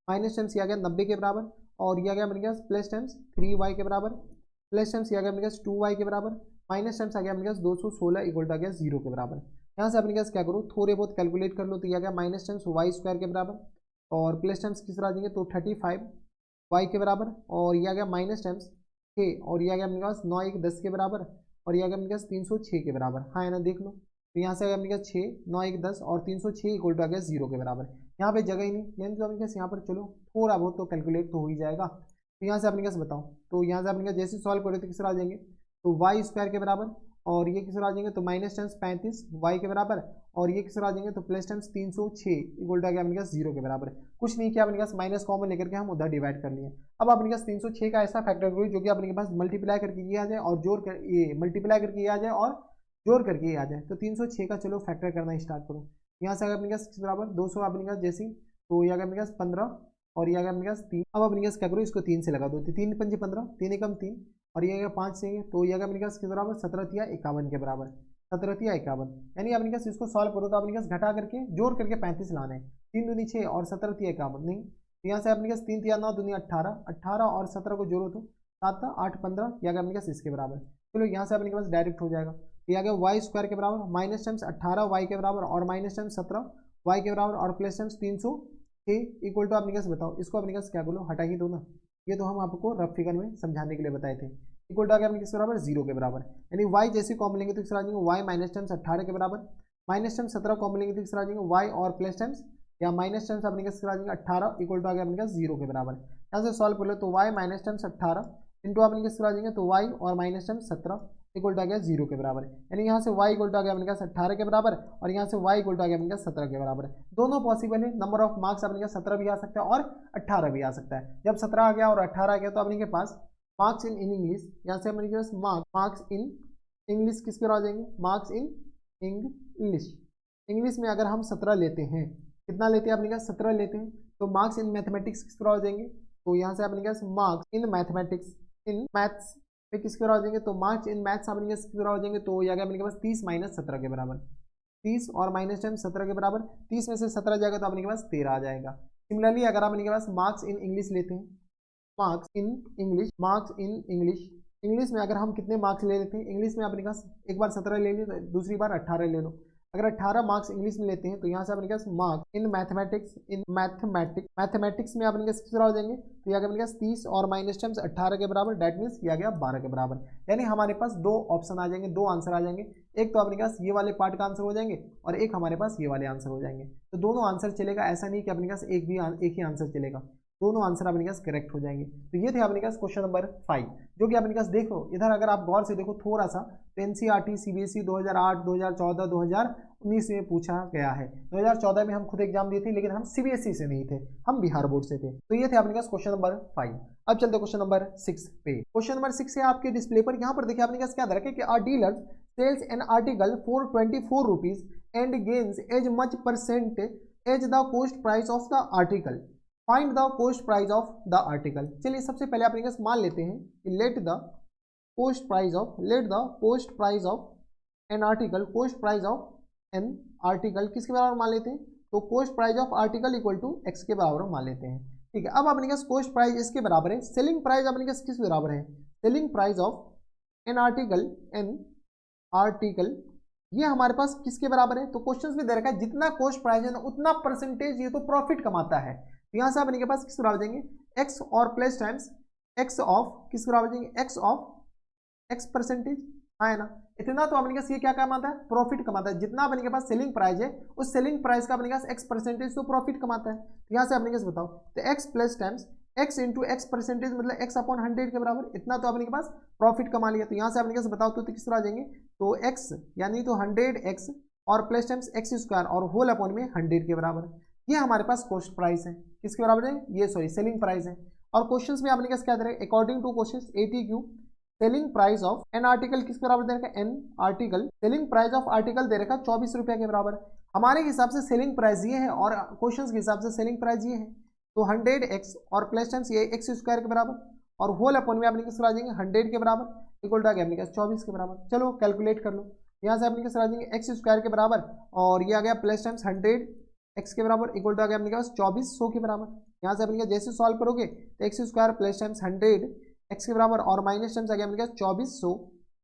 माइनस टाइम्स ये आ गया 90 के बराबर और ये आ गया अपने पास प्लस टाइम्स 3y के बराबर, प्लस टाइम्स ये आ गया अपने पास 2y के बराबर, माइनस टाइम्स आ गया अपने पास 216 इक्वल टू आ गया 0 के बराबर। यहाँ से अपने पास क्या करो, थोड़े बहुत कैलकुलेट कर लो, तो ये आ गया माइनस टाइम्स वाई स्क्वायर के बराबर और प्लस टाइम्स किस तरह आ जाएंगे, तो 35y के बराबर और ये आ गया माइनस टाइम्स 6 और ये आ गया अपने पास 9 1 10 के बराबर और ये आ गया अपने पास 306 के बराबर। हाँ है ना, देख लो, तो यहाँ से आ गया अपने पास 6 9 1 10 और 306 इक्वल टू आ गया 0 के बराबर। यहाँ पे जगह ही नहीं, यानी तो अपने पास यहाँ पर चलो थोड़ा बहुत तो कैलकुलेट तो हो ही जाएगा। तो यहाँ से अपने पास बताओ, तो यहाँ से अपने पास जैसे सॉल्व करो तो किस तरह आ जाएंगे, तो वाई स्क्वायर के बराबर और ये किस तरह आ जाएंगे, तो माइनस टाइम्स 35 वाई के बराबर और ये किस तरह आ जाएंगे, तो प्लस टाइम्स 306 इक्वल टू आ गया अपने पास 0 के बराबर। कुछ नहीं किया अपने पास, माइनस कॉमन लेकर के हम उधर डिवाइड कर लिए। अब अपने पास 306 का ऐसा फैक्टर करो जो कि अपने पास मल्टीप्लाई करके किया जाए और जोड़ कर ये मल्टीप्लाई करके किया जाए और जोड़ करके आ जाए। तो 306 का चलो फैक्टर करना स्टार्ट करो। यहाँ से अगर अपने पास बराबर 200 अपने पास जैसे, तो ये अगर अपने पास 15 और ये अगर अपने पास 3। अब अपने पास क्या करो, इसको 3 से लगा दो, 3 पंजे 15, 3 एकम 3 और ये अगर 5 से, तो ये अगर अपने पास किस बराबर 17 51 के बराबर, 17 51, यानी अपने पास इसको सॉल्व करो तो अपने पास घटा करके जोड़ करके 35 लाना है, 3 दूनी 6 और 17 51 नहीं, तो यहाँ से अपने पास 3 3 9 दूनी 18, 18 और 17 को जोड़ो तो 7 8 15, या अपने पास इसके बराबर। चलो यहाँ से अपने पास डायरेक्ट हो जाएगा, ये आ गया वाई स्क्वायर के बराबर माइनस टाइम्स 18 वाई के बराबर और माइनस टाइम्स 17 वाई के बराबर और प्लस टाइम्स 306 इक्वल टू अपने पास बताओ, इसको अपने पास क्या बोलो हटा ही दो ना, ये तो हम आपको रफ फिगर में समझाने के लिए बताए थे। इक्वल टू आ गया अपने किसके बराबर 0 के बराबर, यानी y जैसे कॉमन लेंगे तो किस आ जाएंगे y माइनस टाइम्स 18 के बराबर, माइनस टाइम्स 17 कॉमन लेंगे तो किस आ जाएंगे y और प्लस टाइम्स या माइनस टाइम्स अपने किस आ जाएंगे 18 इक्वल टू आ गया अपने 0 के बराबर। यहाँ से सॉल्व कर लो तो y माइनस टाइम्स 18 इंटू अपने किस आ जाएंगे तो y और माइनस टाइम्स 17 इक्वल टू आ गया 0 के बराबर, यानी यहाँ से y इक्वल टू आ गया अपने पास 18 के बराबर और यहाँ से y इक्वल टू आ गया अपने पास 17 के बराबर। दोनों पॉसिबल है, नंबर ऑफ मार्क्स अपने पास 17 भी आ सकता है और 18 भी आ सकता है। जब 17 आ गया और 18 आ गया तो अपने के पास मार्क्स इन इंग्लिश, यहाँ से अपने के पास मार्क्स इन इंग्लिश किस पर आ जाएंगे, मार्क्स इन इंग्लिश, इंग्लिश में अगर हम 17 लेते हैं, कितना लेते हैं अपने पास 17 लेते हैं, तो मार्क्स इन मैथमेटिक्स किस पर आ जाएंगे, तो यहाँ से अपने पास marks in mathematics in maths पे किसके बराबर हो जाएंगे, तो मार्क्स इन मैथ्स अपने किसके बराबर हो जाएंगे, तो यह अपने के पास 30 माइनस 17 के बराबर, 30 और माइनस टाइम 17 के बराबर, 30 में से 17 जाएगा तो अपने के पास 13 आ जाएगा। सिमिलरली अगर अपने के पास मार्क्स इन इंग्लिश लेते हैं, marks in English, marks in English, English में अगर हम कितने मार्क्स ले लेते हैं, इंग्लिश में अपने पास एक बार 17 ले लो, दूसरी बार 18 ले लो, अगर 18 मार्क्स इंग्लिश में लेते हैं तो यहाँ से अपने पास marks in mathematics, in mathematics में अपने किस तरह हो जाएंगे, तो यहाँ अपने पास 30 और माइनस टाइम्स 18 के बराबर, डेट मीन्स यह गया 12 के बराबर, यानी हमारे पास दो ऑप्शन आ जाएंगे, दो आंसर आ जाएंगे, एक तो अपने पास ये वाले पार्ट का आंसर हो जाएंगे और एक हमारे पास ये वाले आंसर हो जाएंगे। तो दोनों आंसर चलेगा, ऐसा नहीं कि अपने पास एक ही आंसर चलेगा, दोनों आंसर अपने पास करेक्ट हो जाएंगे। तो ये थे अपने पास क्वेश्चन नंबर 5, जो कि अपने पास देखो इधर अगर आप गौर से देखो थोड़ा सा, तो एनसीईआरटी सीबीएसई 2008, 2014, 2019 में पूछा गया है। 2014 में हम खुद एग्जाम दिए थे, लेकिन हम सीबीएसई से नहीं थे, हम बिहार बोर्ड से थे। तो ये थे अपने पास क्वेश्चन नंबर 5। अब चलते क्वेश्चन नंबर 6 पे। क्वेश्चन नंबर 6 है आपके डिस्प्ले पर, यहाँ पर देखिए अपने पास क्या दे रखा है कि a dealer sells an article for 24 rupees and gains as much percent as the cost price of the article, find the cost price of the article. चलिए सबसे पहले अपने पास मान लेते हैं कि let the cost price of an article, cost price of an article किसके बराबर मान लेते हैं, तो cost price of article equal to x के बराबर मान लेते हैं। ठीक है, अब अपने पास कॉस्ट प्राइस इसके बराबर है, सेलिंग प्राइस अपने पास किस बराबर है, selling price of an article ये हमारे पास किसके बराबर है, तो क्वेश्चन में दे रखा है जितना कॉस्ट प्राइस है ना उतना परसेंटेज ये तो प्रॉफिट कमाता है। तो यहाँ से अपने के पास किस बराबर जाएंगे, एक्स और प्लस टाइम्स एक्स ऑफ किस बराबर जाएंगे, एक्स ऑफ एक्स परसेंटेज, है ना, इतना तो अपने पास ये क्या कमाता है, प्रॉफिट कमाता है। जितना अपने के पास सेलिंग प्राइस है उस सेलिंग प्राइस का अपने पास एक्स परसेंटेज तो प्रॉफिट कमाता है। तो यहाँ से अपने पास बताओ, तो x plus times x into x percentage मतलब एक्स अपॉन 100 के बराबर, इतना तो अपने के पास प्रॉफिट कमा लिया। तो यहाँ से अपने पास बताओ तो किस तरह आ जाएंगे, तो एक्स यानी तो 100x और प्लस टाइम्स एक्स स्क्वायर और होल अपॉन में 100 के बराबर, ये हमारे पास कॉस्ट प्राइस है, किसके बराबर है, ये सॉरी सेलिंग प्राइस है। और क्वेश्चंस में अपने पास क्या दे रहा है, according to questions ATQ selling price of an article किसके बराबर दे रखा है, an article, selling price of article दे रखा है 24 रुपये के बराबर। हमारे हिसाब से सेलिंग प्राइस ये है और क्वेश्चन के हिसाब से सेलिंग प्राइस ये है, तो 100x और प्लस टाइम्स ये एक्स स्क्वायर के बराबर और होल अपॉन में अपने किस आ जाएंगे 100 के बराबर इक्वल टू आ गया अपने पास 24 के बराबर। चलो कैलकुलेट कर लो, यहाँ से अपने किस आ जाएंगे एक्स स्क्वायर के बराबर और ये आ गया प्लस टाइम्स 100x के बराबर इक्वल टू आ गया अपने पास 2400 के बराबर। यहाँ से अपने जैसे सॉल्व करोगे तो x square plus times 100x के बराबर और माइनस टाइम्स आ गया अपने पास 2400,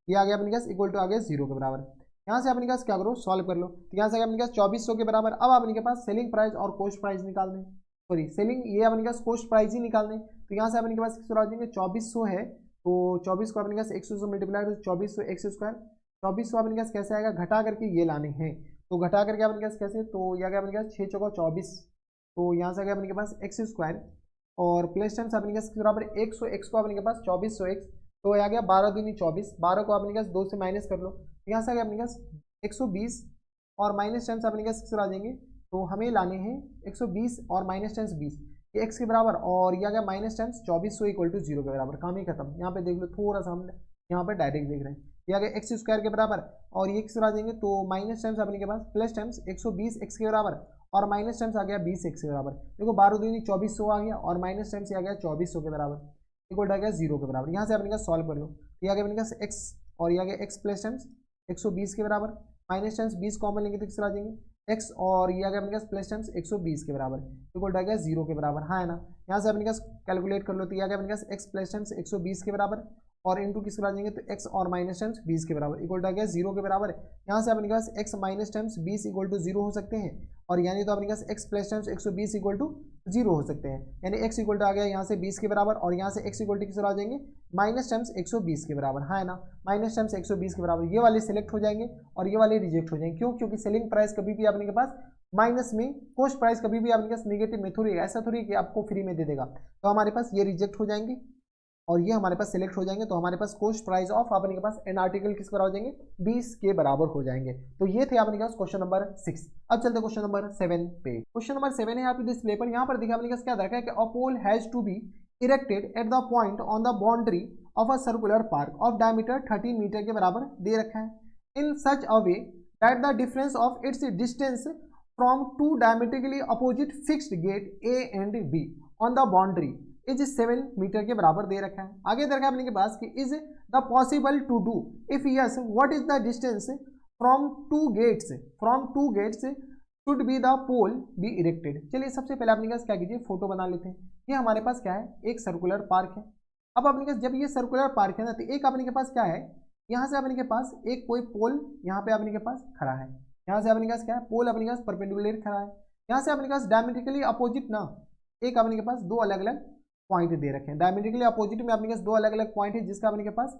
ये आ गया अपने पास इक्वल टू आ गया 0 के बराबर। यहाँ से अपने पास क्या करो सॉल्व कर लो, तो यहाँ से आ गया अपने पास 2400 के बराबर। अब अपने के पास सेलिंग प्राइस और कॉस्ट प्राइस निकाल दें, सॉरी सेलिंग ये अपने पास कॉस्ट प्राइस ही निकाल दें। तो यहाँ से अपने के पास किस तरह आ जाएंगे, 2400 है तो 24 को अपने पास 100 से मल्टीप्लाई करो 2400 एक्स स्क्वायर, 2400 अपने पास कैसे आएगा, घटा करके ये लाने हैं, तो घटा करके अपने पास कैसे, तो यह गया अपने पास 6 चौका 24, तो यहाँ से आ गया अपने के पास एक्स स्क्वायर और प्लस टाइम्स अपने पास किस बराबर 100 एक्स को अपने के पास 2400x, तो आ गया 12 दूनी 24, 12 को अपने पास 2 से माइनस कर लो, यहाँ से आ गया अपने पास 120 और माइनस टाइम्स अपने पास किस आ जाएंगे, तो हमें लाने हैं 120 और माइनस टाइम्स 20, ये एक्स के बराबर और ये आ गया माइनस टाइम्स 2400 इक्वल टू 0 के बराबर। काम ही खत्म। यहाँ पे देख लो थोड़ा सा हम यहाँ पे डायरेक्ट देख रहे हैं, ये आ गया एक्स स्क्वायर के बराबर और ये किस आ जाएंगे, तो माइनस टाइम्स अपने के पास प्लस टाइम्स 120 एक्स के बराबर और माइनस टाइम्स आ गया 20 एक्स के बराबर। देखो 12 दूनी 2400 आ गया और माइनस टाइम्स आ गया 2400 के बराबर इक्वल आ गया 0 के बराबर। यहाँ से अपने पास सॉल्व कर लो, ये आ गया अपने पास एक्स और ये आ गया एक्स प्लस टाइम्स 120 के बराबर, माइनस टाइम्स 20 कॉमन लेंगे तो किस आ जाएंगे एक्स और ये आ गया अपने पास प्लस टाइम्स 120 के बराबर इक्वल आ गया 0 के बराबर, हाँ है ना। यहाँ से अपने पास कैलकुलेट कर लो, तो ये आ गया अपने पास एक्स प्लस टाइम्स 120 के बराबर और इंटू किस आ जाएंगे, तो एक्स और माइनस टाइम्स 20 के बराबर इक्वल आ गया 0 के बराबर। यहाँ से अपने पास x minus times 20 equal to 0 हो सकते हैं और यानी तो अपने पास x plus terms 120 equal to 0 हो सकते हैं, यानी x इक्वल टू आ गया यहाँ से 20 के बराबर, और यहाँ से x इक्वल टू किस आ जाएंगे माइनस टर्म्स 120 के बराबर, हाँ है ना, माइनस टर्म्स 120 के बराबर, ये वाले सिलेक्ट हो जाएंगे और ये वाले रिजेक्ट हो जाएंगे। क्यों? क्योंकि सेलिंग प्राइस कभी भी अपने के पास माइनस में, कॉस्ट प्राइस कभी भी आपके पास नेगेटिव में थोड़ी, ऐसा थोड़ी कि आपको फ्री में दे देगा। तो हमारे पास ये रिजेक्ट हो जाएंगे और ये हमारे पास सिलेक्ट हो जाएंगे, तो हमारे पास कॉस्ट प्राइस ऑफ अपने के पास एन आर्टिकल किस बराबर हो जाएंगे 20 के बराबर हो जाएंगे। तो ये थे अपने पास क्वेश्चन नंबर 6। अब चलते क्वेश्चन नंबर 7 पे। क्वेश्चन नंबर 7 है आपके डिस्प्ले पर, यहाँ पर देखिए अपने पास क्या दरकार है कि a pole has to be erected at the point on the boundary of a circular park of diameter 13 metre के बराबर दे रखा है, in such a way that the difference of its distance from two diametrically opposite fixed gate A and B on the boundary is 7 metre के बराबर दे रखा है। आगे दे रखा है अपने के पास कि is the possible to do, if yes what is the distance from two gates should be the pole be erected. चलिए सबसे पहले अपने पास क्या कीजिए, फोटो बना लेते हैं। ये हमारे पास क्या है, एक सर्कुलर पार्क है। अब अपने पास जब ये सर्कुलर पार्क है ना, तो एक अपने के पास क्या है, यहाँ से अपने के पास एक कोई पोल यहाँ पे अपने के पास खड़ा है, यहाँ से अपने के पास क्या है, पोल अपने के पास परपेंडिकुलर खड़ा है, यहाँ से अपने के पास डायमेट्रिकली अपोजिट ना एक अपने के पास दो अलग अलग पॉइंट दे रखे हैं। डायमेट्रिकली अपोजिट में अपने पास दो अलग अलग पॉइंट है, जिसका अपने के पास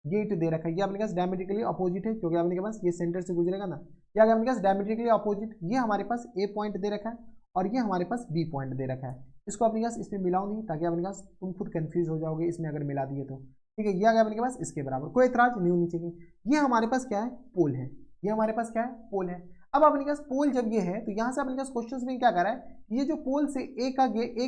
गेट दे रखा है। ये अपने पास डायमेट्रिकली अपोजिट है क्योंकि अपने के पास ये सेंटर से गुजरेगा ना, ये अपने पास डायमेट्रिकली अपोजिट, ये हमारे पास ए पॉइंट दे रखा है और ये हमारे पास बी पॉइंट दे रखा है। इसको अपने पास इसमें मिलाओ नहीं, ताकि अपने पास तुम खुद कंफ्यूज हो जाओगे इसमें अगर मिला दिए तो, ठीक है। ये आ गया अपने पास इसके बराबर, कोई एतराज नहीं होनी चाहिए। ये हमारे पास क्या है, पोल है, ये हमारे पास क्या है, पोल है। अब अपने पास पोल जब ये है, तो यहाँ से अपने पास क्वेश्चंस में क्या कर रहा है, ये जो पोल से ए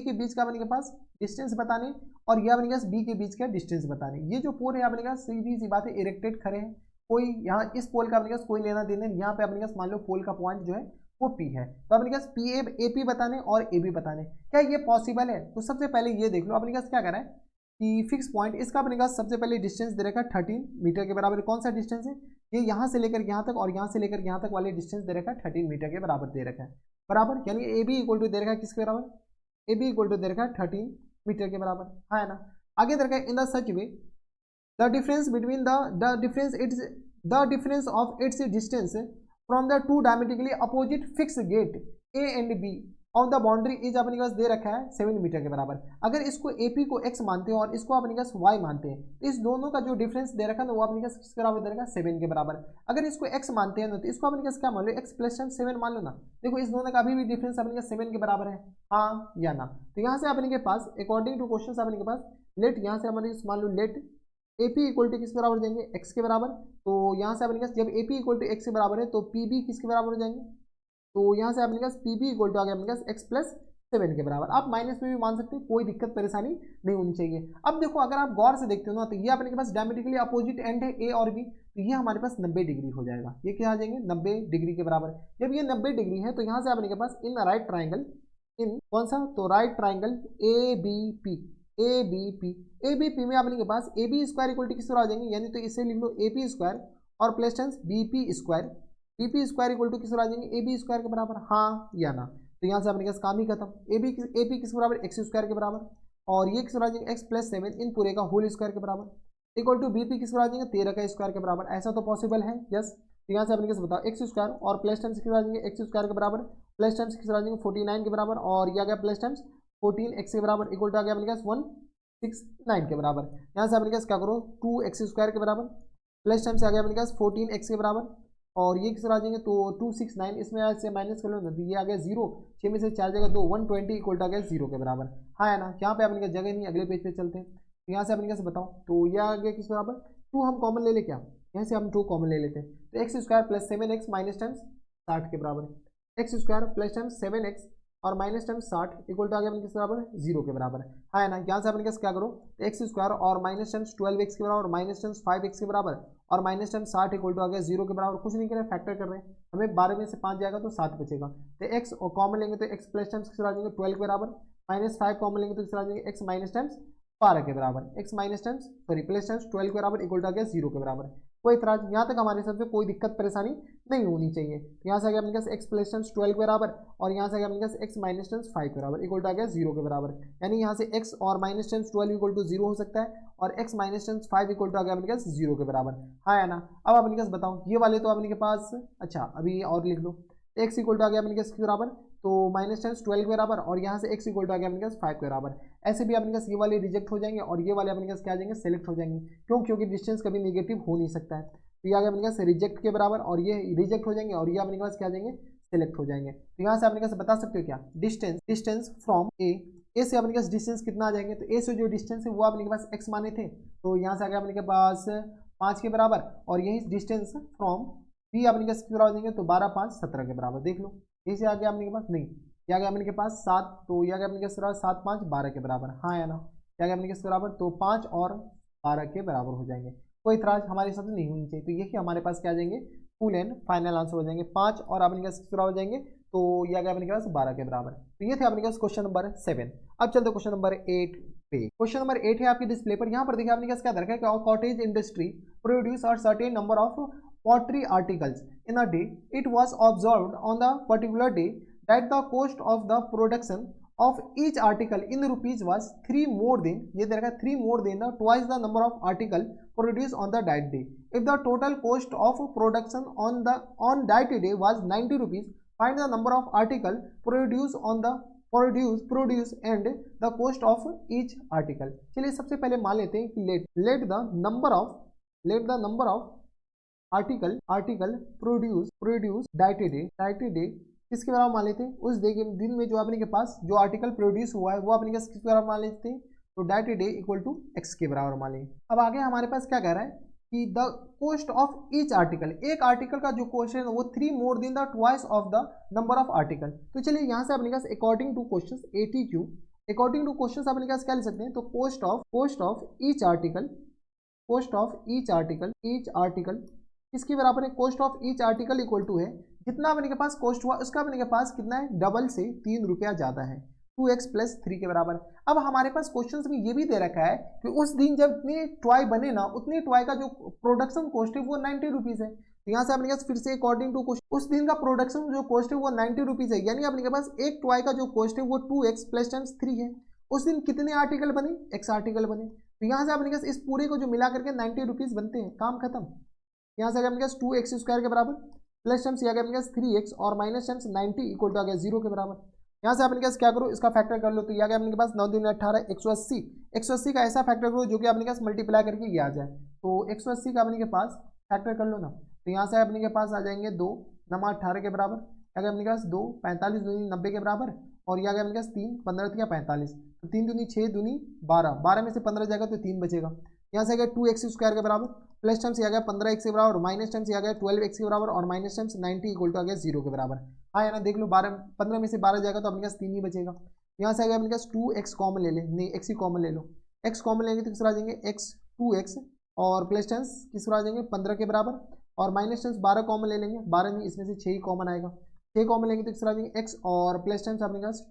के बीच का अपने के पास डिस्टेंस बताने और ये अपने पास बी के बीच का डिस्टेंस बताने। ये जो पोल है अपने पास सीधी सी बात है इरेक्टेड खड़े हैं, कोई यहाँ इस पोल का अपने पास कोई लेना देना, यहाँ पे अपने पास मान लो पोल का पॉइंट जो है वो पी है, तो अपने पास पी ए पी बताने और ए बी बताने। क्या ये पॉसिबल है? तो सबसे पहले ये देख लो अपने पास क्या कर रहा है कि फिक्स पॉइंट, इसका अपने पास सबसे पहले डिस्टेंस दे रखा है 13 मीटर के बराबर। कौन सा डिस्टेंस है? ये यहाँ से लेकर यहाँ तक और यहाँ से लेकर यहाँ तक वाले डिस्टेंस दे रखा है 13 मीटर के बराबर दे रखा है, बराबर। यानी ए बी इक्वल टू दे रखा है किसके बराबर, ए बी इक्वल टू दे रखा है 13 मीटर के बराबर, हाँ है ना। आगे दे रखा है in the such way the difference between the difference of its distance from the two diametrically opposite fix gate A and B on the boundary is अपने पास दे रखा है 7 मीटर के बराबर। अगर इसको AP को x मानते हैं और इसको अपने पास y मानते हैं, तो इस दोनों का जो डिफरेंस दे रखा है ना वो अपने पास किसके बराबर दे रखा है 7 के बराबर। अगर इसको x मानते हैं ना, तो इसको अपने पास क्या मान लो, x प्लस 7 मान लो ना। देखो इस दोनों का अभी भी डिफरेंस अपने पास 7 के बराबर है, हाँ या ना। तो यहाँ से अपने के पास अकॉर्डिंग टू क्वेश्चन अपने के पास लेट, यहाँ से हमारे मान लो लेट AP इक्वल टू किसके बराबर देंगे, x के बराबर। तो यहाँ से अपने पास जब AP इक्वल टू x के बराबर है तो PB किसके बराबर हो जाएंगे, तो यहाँ से अपने पास PB इक्वल टू आ गया अपने पास x प्लस 7 के बराबर। आप माइनस में भी मान सकते हैं, कोई दिक्कत परेशानी नहीं होनी चाहिए। अब देखो अगर आप गौर से देखते हो ना, तो ये अपने के पास डायमेट्रिकली अपोजिट एंड है A और B, तो ये हमारे पास 90 डिग्री हो जाएगा। ये क्या आ जाएंगे 90 डिग्री के बराबर। जब ये 90 डिग्री है तो यहाँ से अपने के पास इन राइट ट्राइंगल, इन कौन सा, तो राइट ट्राइंगल ABP में अपने के पास AB स्क्वायर इक्वल टू किस तरह आ जाएंगे, यानी तो इसे लिख लो AP स्क्वायर और plus tens BP square equal to किस तरह आ जाएंगे AB स्क्वायर के बराबर, हाँ या ना। तो यहाँ से अपने पास काम ही खत्म। AP किस बराबर, x स्क्वायर के बराबर, और ये किस बराबर आ जाएंगे x प्लस 7 इन पूरे का होल स्क्वायर के बराबर इक्वल टू BP किस बराबर आ जाएंगे 13 का स्क्वायर के बराबर। ऐसा तो पॉसिबल है, यस। तो यहाँ से अपने कैसे बताओ x स्क्वायर और प्लस टाइम्स किस आ जाएंगे x स्क्वायर के बराबर, प्लस टाइम्स किस आ जाएंगे 49 के बराबर, और यह आ गया प्लस टाइम्स 14x के बराबर इक्वल टू आ गया अपने पास 169 के बराबर। यहाँ से अपने पास क्या करो 2x स्क्वायर के बराबर, प्लस टाइम्स आ गया अपने पास 14x के बराबर, और ये किस आ जाएंगे तो 269, इसमें से माइनस कर लो ना, तो ये आ गया 0, 6 में से 4 जगह 2, 120 इक्वल टू आ गया 0 के बराबर, हाँ है ना। यहाँ पे अपने का जगह नहीं, अगले पेज पे चलते हैं। तो यहाँ से अपने कैसे बताओ, तो यह आ गया किस बराबर 2, हम कॉमन ले क्या, यहाँ से हम 2 कॉमन ले लेते हैं, तो x square plus 7x minus times 60 के बराबर, x square plus times 7x और माइनस टाइम्स 60 इक्वल टू आ गया अपने किस बराबर 0 के बराबर, हाँ है ना। यहाँ से अपने कैसे क्या करो, तो एक्स स्क्वायर और माइनस टाइम्स 12x के बराबर, माइनस टाइम्स 5x के बराबर और माइनस टाइम्स 60 इक्वल टू आ गया 0 के बराबर। कुछ नहीं कर रहे, फैक्टर कर रहे हैं, हमें 12 में से 5 जाएगा तो 7 बचेगा। तो x और कॉमन लेंगे तो x प्लस टाइम्स किस आ जाएंगे 12 के बराबर, माइनस 5 कॉमन लेंगे तो किस आ जाएंगे x माइनस टाइम्स 12 के बराबर, x minus times plus times 12 के बराबर इक्वल टू आ गया 0 के बराबर। कोई इतराज, यहाँ तक हमारे हिसाब से कोई दिक्कत परेशानी नहीं होनी चाहिए। तो यहाँ से आ गया अपने पास x प्लस टाइम्स 12 के बराबर और यहाँ से आ गया अपने पास x माइनस टाइम्स 5 के बराबर इक्वल टू आ गया 0 के बराबर। यानी यहाँ से x और माइनस टाइम्स 12 इक्वल टू 0 हो सकता है और x minus times 5 equal to आ गया अपने पास 0 के बराबर, हाँ है ना। अब अपने पास बताओ ये वाले तो अपने के पास, अच्छा अभी और लिख लो, तो x इक्वल टू आ गया अपने किसके बराबर, तो माइनस 12 के बराबर, और यहाँ से x इक्वल टू आ गया अपने पास 5 के बराबर। ऐसे भी अपने पास ये वाले रिजेक्ट हो जाएंगे और ये वाले अपने पास क्या आ जाएंगे, सेलेक्ट हो जाएंगे। क्यों, क्योंकि डिस्टेंस कभी नेगेटिव हो नहीं सकता है। तो ये आ गया अपने पास रिजेक्ट के बराबर, और ये रिजेक्ट हो जाएंगे और ये अपने पास क्या आ जाएंगे, सेलेक्ट हो जाएंगे। तो यहाँ से अपने पास बता सकते हो क्या, डिस्टेंस फ्रॉम ए से अपने पास डिस्टेंस कितना आ जाएंगे, तो ए से जो डिस्टेंस है वो अपने के पास x माने थे, तो यहाँ से आ गया अपने के पास 5 के बराबर, और यही डिस्टेंस फ्रॉम बी अपने के पास कितना हो जाएंगे, तो 12 5 17 के बराबर। देख लो ये से आ गया अपने के पास, नहीं ये आ गया अपने के पास 7, तो ये आ गया अपने के पास 7 5 12 के बराबर, हाँ या ना, ये आ गया अपने के बराबर, तो 5 और 12 के बराबर हो जाएंगे। कोई इतराज हमारे साथ नहीं होनी चाहिए। तो यही हमारे पास क्या आ जाएंगे, फुल एंड फाइनल आंसर हो जाएंगे। 5 और अपने के पास हो जाएंगे, तो ये आ गया अपने के पास 12 के बराबर। तो ये थे अपने के पास क्वेश्चन नंबर 7। अब चलते क्वेश्चन नंबर 8 पे। क्वेश्चन नंबर 8 है आपके डिस्प्ले पर। यहाँ पर देखिए आपने क्या दरकार है कि cottage industry produce a certain number of pottery articles in a day. It was observed on the particular day that the cost of the production of each article in rupees was 3 more than, ये दे रखा है 3 more than the twice the number of article produced on the that day. If the total cost of production on that day was 90 rupees, find the number of article produced on the produce and the cost of each article. चलिए सबसे पहले मान लेते हैं कि let the number of article produce डाइटेड किसके बराबर मान लेते हैं, उस दिन में जो अपने के पास जो आर्टिकल प्रोड्यूस हुआ है वो अपने के किसके बराबर मान लेते हैं, तो डाइटेड इक्वल टू x के बराबर मान लेंगे। अब आगे हमारे पास क्या कह रहा है कि the cost of each article, एक आर्टिकल का जो कॉस्ट है वो 3 more than the twice of the number of article. तो चलिए यहाँ से अपने पास according to question ATQ, according to question अपने पास क्या ले सकते हैं, तो कॉस्ट ऑफ ईच आर्टिकल किसके बराबर है, cost of each article equal to है जितना अपने के पास कॉस्ट हुआ उसका अपने के पास कितना है, डबल से 3 रुपया ज्यादा है, 2x + 3 के बराबर। अब हमारे पास क्वेश्चन में ये भी दे रखा है कि उस दिन जब इतने टॉय बने ना, उतनी टॉय का जो प्रोडक्शन कॉस्ट है वो 90 रुपीज है। तो यहाँ से अपने पास फिर से अकॉर्डिंग टू क्वेश्चन उस दिन का प्रोडक्शन जो कॉस्ट है वो 90 रुपीज है, यानी अपने के पास एक टॉय का जो कॉस्ट है वो 2x + 3 है। उस दिन कितने आर्टिकल बने, x आर्टिकल बने। तो यहाँ से अपने पास इस पूरे को जो मिला करके 90 रुपीज बनते हैं, काम खत्म। यहाँ से आ गया अपने पास 2x² के बराबर प्लस टर्म्स आ गया अपने पास 3x और माइनस टर्म्स 90 इक्वल टू आ गया 0 के बराबर। यहाँ से अपने पास क्या करो, इसका फैक्टर कर लो, तो ये आ गया अपने पास 9 दूनी 18 180 का ऐसा फैक्टर करो जो कि अपने पास मल्टीप्लाई करके ये आ जाए। तो 180 का अपने के पास फैक्टर कर लो ना, तो यहाँ से अपने के पास आ जाएंगे 2 नमा 18 के बराबर, आ गया अपने के पास 2 45 दूनी 90 के बराबर, और ये आ गया अपने पास 3 15 या 45, तो 3 दूनी 6 दूनी 12 में से 15 जाएगा तो 3 बचेगा। यहाँ से आ गया 2x² के बराबर प्लस टर्म्स आ गया 15x के बराबर, माइनस टर्म्स आ गया 12x के बराबर, और माइनस टर्म्स 90 इक्वल टू आ गया 0 के बराबर। हाँ है ना, देख लो 15 में से 12 जाएगा तो अपने पास 3 ही बचेगा। यहाँ से आ गया अपने पास 2x कॉमन ले ले, नहीं x ही कॉमन ले लो, x कॉमन लेंगे तो किस आ जाएंगे x 2x, और प्लस टर्म्स किस आ जाएंगे 15 के बराबर, और माइनस टर्म्स 12 कॉमन ले लेंगे, 12 नहीं इसमें से 6 ही कॉमन आएगा, 6 कॉमन लेंगे तो किस आ जाएंगे x, और प्लस टर्म्स अपने पास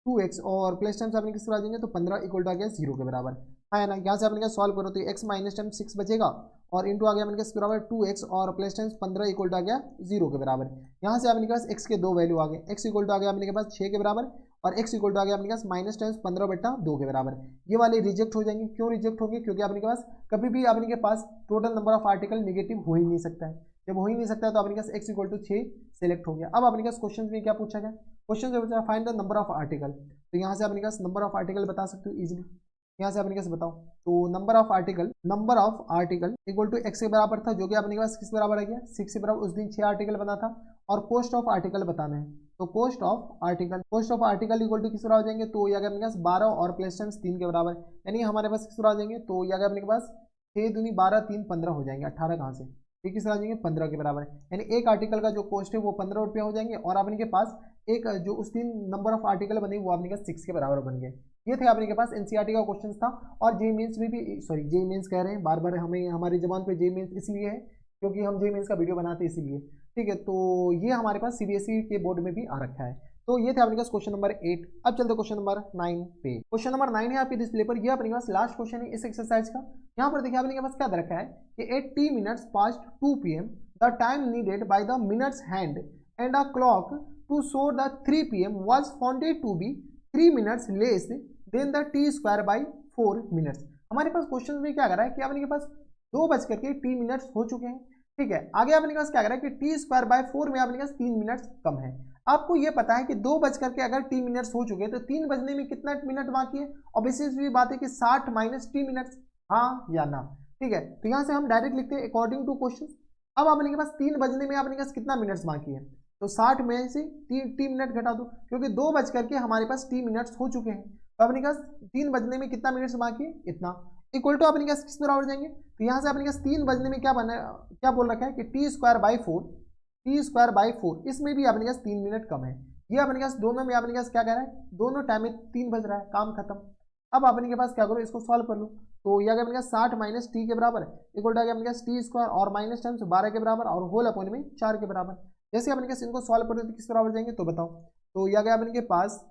2x और प्लस टर्म्स अपने किस आ जाएंगे तो 15 इक्वल टू आ गया 0 के बराबर। है ना, यहाँ से अपने सॉल्व करो तो x माइनस टाइम 6 बचेगा, और इंटू आ गया अपने के बराबर 2x और प्लस टाइम 15 इक्वल टू आ गया 0 के बराबर। यहाँ से अपने के पास x के 2 वैल्यू आ गए, x इक्वल टू आ गया अपने के पास 6 के बराबर, और x इक्वल टू आ गया अपने पास माइनस टाइम्स 15/2 के बराबर। ये वाले रिजेक्ट हो जाएंगे, क्यों रिजेक्ट होंगे, क्योंकि अपने के पास कभी भी अपने के पास total number of article negative हो ही नहीं सकता है। जब हो ही नहीं सकता है तो अपने पास x इक्वल टू 6 सेलेक्ट हो गया। अब अपने पास क्वेश्चन में क्या पूछा गया, क्वेश्चन जो पूछा find the number of article, तो यहाँ से अपने पास नंबर ऑफ आर्टिकल बता सकते हो इजीली। यहाँ से अपने कैसे बताओ, तो number of article equal to x के बराबर था, जो कि अपने के पास किस बराबर आ गया 6 के बराबर। उस दिन 6 आर्टिकल बना था, और कॉस्ट ऑफ आर्टिकल बताना है, तो cost of article equal to किस बराबर हो जाएंगे, तो ये आ गया अपने पास 12 और प्लस टाइम्स 3 के बराबर, यानी हमारे पास किस बराबर आ जाएंगे, तो ये आ गया अपने के पास 6 दूनी 12 3 15 हो जाएंगे, 18 कहाँ से, ये किस आ जाएंगे 15 के बराबर, यानी एक आर्टिकल का जो कॉस्ट है वो 15 रुपया हो जाएंगे, और अपने के पास एक जो उस दिन नंबर ऑफ आर्टिकल बने वो अपने का 6 के बराबर बन गए। ये थे अपने के पास एनसीईआरटी का क्वेश्चन था, और जे मेंस में भी, सॉरी जे मेंस कह रहे हैं बार बार, हमें हमारी जबान पे जे मेंस इसलिए है क्योंकि हम जे मेंस का वीडियो बनाते हैं इसीलिए, ठीक है। तो ये हमारे पास सीबीएसई के बोर्ड में भी आ रखा है। तो ये थे अपने पास क्वेश्चन नंबर 8। अब चलते क्वेश्चन नंबर 9 पे। क्वेश्चन नंबर 9 है आपके डिस्प्ले पर, ये अपने पास लास्ट क्वेश्चन है इस एक्सरसाइज का। यहाँ पर देखिए अपने के पास क्या रखा है कि 80 minutes past 2 PM the time needed by the minutes hand and a clock to show the 3 PM was found to be 3 minutes less than the t²/4 minutes. हमारे पास क्वेश्चन में क्या कर रहा है कि अपने के पास 2 बज करके t मिनट्स हो चुके हैं, ठीक है, आगे अपने पास क्या कह रहा है कि टी स्क्वायर बाय 4 में अपने पास 3 मिनट कम है। आपको ये पता है कि 2 बज करके अगर टी मिनट्स हो चुके हैं तो 3 बजने में कितना मिनट बाकी है, और बेसिस भी बात है कि 60 माइनस टी मिनट्स, हाँ या ना। ठीक है, तो यहाँ से हम डायरेक्ट लिखते हैं अकॉर्डिंग टू क्वेश्चन। अब अपने के पास 3 बजने में अपने पास कितना मिनट्स बाकी है, तो 60 में से टी मिनट घटा दो, क्योंकि 2 बज करके हमारे पास टी मिनट्स हो चुके हैं, तो अपने पास 3 बजने में कितना मिनट्स बाकी है, इतना। इक्वल टू अपने पास किस बराबर जाएंगे, तो यहाँ से अपने पास 3 बजने में क्या बना, क्या बोल रखा है कि T square by 4, T square by 4, इसमें भी अपने पास 3 मिनट कम है। ये अपने पास दोनों में अपने पास क्या कह रहा है, दोनों टाइम में 3 बज रहा है, काम खत्म। अब अपने के पास क्या करो, इसको सॉल्व कर लो, तो यह अपने पास 60 माइनस टी के बराबर है, इक्वल टू अपने पास टी स्क्वायर और माइनस टाइम्स 12 के बराबर और होल अपॉन में 4 के बराबर। जैसे अपने पास इनको सॉल्व करो तो किस बराबर जाएंगे, तो बताओ। तो यह गया अपने के पास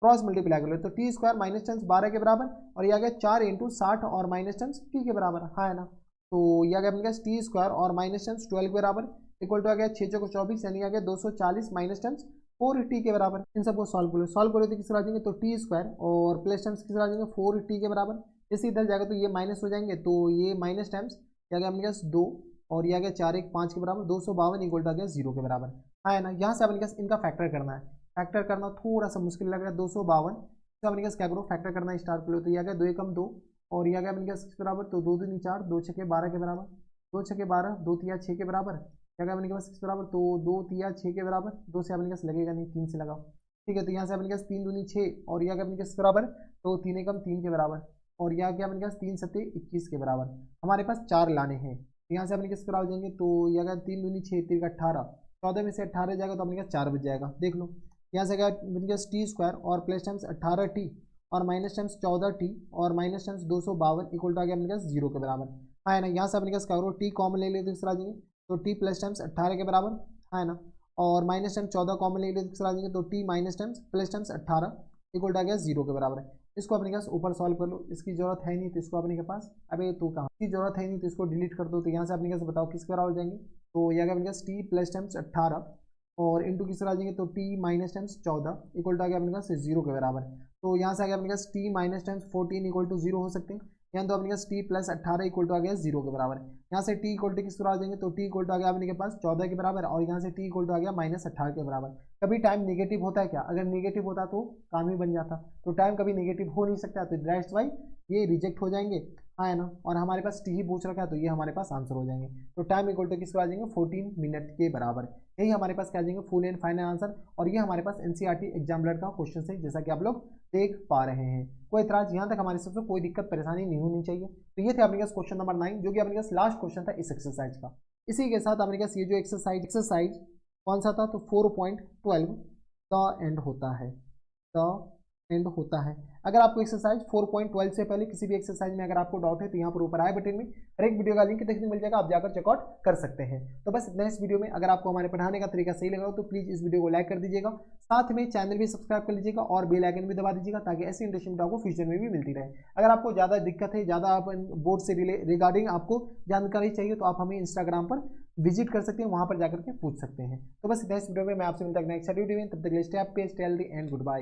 क्रॉस मल्टीप्लाई कर लो, तो टी स्क्वायर माइनस टेंस 12 के बराबर, और यह गया 4 इंटू 60 और माइनस टेंस टी के बराबर, हाँ है ना। तो यह गया अपने पास टी स्क्वायर और माइनस टेंस 12 के बराबर, इक्वल टू आ गया 6 को 24 यानी आ गया 240 माइनस टेंस 4 टी के बराबर। इन सबको सॉल्व करो तो किस तरह आ जाएंगे, तो टी स्क्वायर और प्लस टेंस किस तरह आ जाएंगे 4 टी के बराबर। जैसे इधर जाएगा तो ये माइनस हो जाएंगे, तो ये माइनस टाइम्स क्या गया अपने पास 2, और यह गया 4 1 5 के बराबर, 252 इक्वल टू आ गया 0 के बराबर, हाँ है ना। यहाँ से अपने पास इनका फैक्टर करना है, फैक्टर करना थोड़ा सा मुश्किल लग रहा है, 252, तो अपने पास क्या करो फैक्टर करना स्टार्ट करो, तो यह गया 2 एकम 2, और यह गया अपने पास किस बराबर, तो 2 दूनी 4, 2 छके 12 के बराबर, 2 छके 12, 2 तिया 6 के बराबर, क्या गया अपने पास किस बराबर, तो 2 तिया 6 के बराबर, 2 से अपने पास लगेगा नहीं, 3 से लगाओ। ठीक है, तो यहाँ से अपने पास 3 दूनी 6, और यह गया अपने पास बराबर, तो 3 एकम 3 के बराबर, और यह गया अपने पास 3 सत्ते 21 के बराबर। हमारे पास 4 लाने हैं, तो यहाँ से अपने किस बराबर जाएंगे, तो यह गया 3 दूनी 6, 3 का 18, 14 में से 18 जाएगा तो अपने पास 4 बच जाएगा, देख लो। यहाँ से गया अपने पास टी स्क्वायर और प्लस टाइम्स 18 टी और माइनस टाइम्स 14 टी और माइनस टाइम्स 252 इक्वल टू आ गया अपने पास 0 के बराबर, हाँ है ना। यहाँ से अपने पास क्या करो, टी कॉमन ले लेते किस आ जाएंगे, तो टी प्लस टाइम्स 18 के बराबर, हाँ है ना, और माइनस टाइम्स 14 कॉमन ले लेते किस आ जाएंगे, तो T minus times plus times 18 equal to आ गया 0 के बराबर है। इसको अपने पास ऊपर सॉल्व कर लो, इसकी जरूरत है नहीं तो इसको अपने के पास, अबे तो कहाँ की जरूरत है नहीं तो इसको डिलीट कर दो, तो यहाँ से अपने पास बताओ किसके बराबर जाएंगे, तो यह अपने पास टी प्लस टाइम्स 18 और इंटू किस आ जाएंगे, तो T minus times 14 equal to आ गया अपने पास 0 के बराबर। तो यहाँ से आ गया अपने पास T minus times 14 equal to 0 हो सकते हैं, यहाँ तो अपने पास टी प्लस 18 इक्वल टू आ गया 0 के बराबर। यहाँ से टी इक्वल टू किस तरह आ जाएंगे, तो टी इक्वल टू आ गया अपने के पास 14 के बराबर, और यहाँ से टी इक्वल टू आ गया माइनस 18 के बराबर। कभी टाइम नेगेटिव होता है क्या, अगर नेगेटिव होता तो काम ही बन जाता, तो टाइम कभी नेगेटिव हो नहीं सकता, तो दैट्स वाई ये रिजेक्ट हो जाएंगे, हाँ है ना। और हमारे पास टी ही पूछ रखा है तो ये हमारे पास आंसर हो जाएंगे, तो टाइम इक्वल टू किस आ जाएंगे 14 मिनट के बराबर। यही हमारे पास क्या आ जाएंगे फुल एंड फाइनल आंसर, और ये हमारे पास एनसीईआरटी एग्जामिनर का क्वेश्चन है, जैसा कि आप लोग देख पा रहे हैं। कोई इतराज यहाँ तक हमारे सबसे कोई दिक्कत परेशानी नहीं होनी चाहिए। तो ये थे अपने पास क्वेश्चन नंबर 9, जो कि अपने पास लास्ट क्वेश्चन था इस एक्सरसाइज का। इसी के साथ अपने पास ये जो एक्सरसाइज कौन सा था, तो 4.12 द एंड होता है, द एंड होता है। अगर आपको एक्सरसाइज 4.12 से पहले किसी भी एक्सरसाइज में अगर आपको डाउट है तो यहाँ पर ऊपर आई बटन में हर एक वीडियो का लिंक देखने मिल जाएगा, आप जाकर चेकआउट कर सकते हैं। तो बस इतना इस वीडियो में, अगर आपको हमारे पढ़ाने का तरीका सही लगा तो प्लीज़ इस वीडियो को लाइक कर दीजिएगा, साथ में चैनल भी सब्सक्राइब कर लीजिएगा और बेल आइकन भी दबा दीजिएगा, ताकि ऐसी इंटरेस्टिंग वीडियो आपको फ्यूचर में भी मिलती रहे। अगर आपको ज़्यादा दिक्कत है, ज़्यादा आप बोर्ड से रिगार्डिंग आपको जानकारी चाहिए तो आप हमें इंस्टाग्राम पर विजिट कर सकते हैं, वहाँ पर जाकर के पूछ सकते हैं। तो बस इतना इस वीडियो में, मैं आपसे मिलता हूं नेक्स्ट वीडियो में, तब तक stay happy, stay healthy and good bye.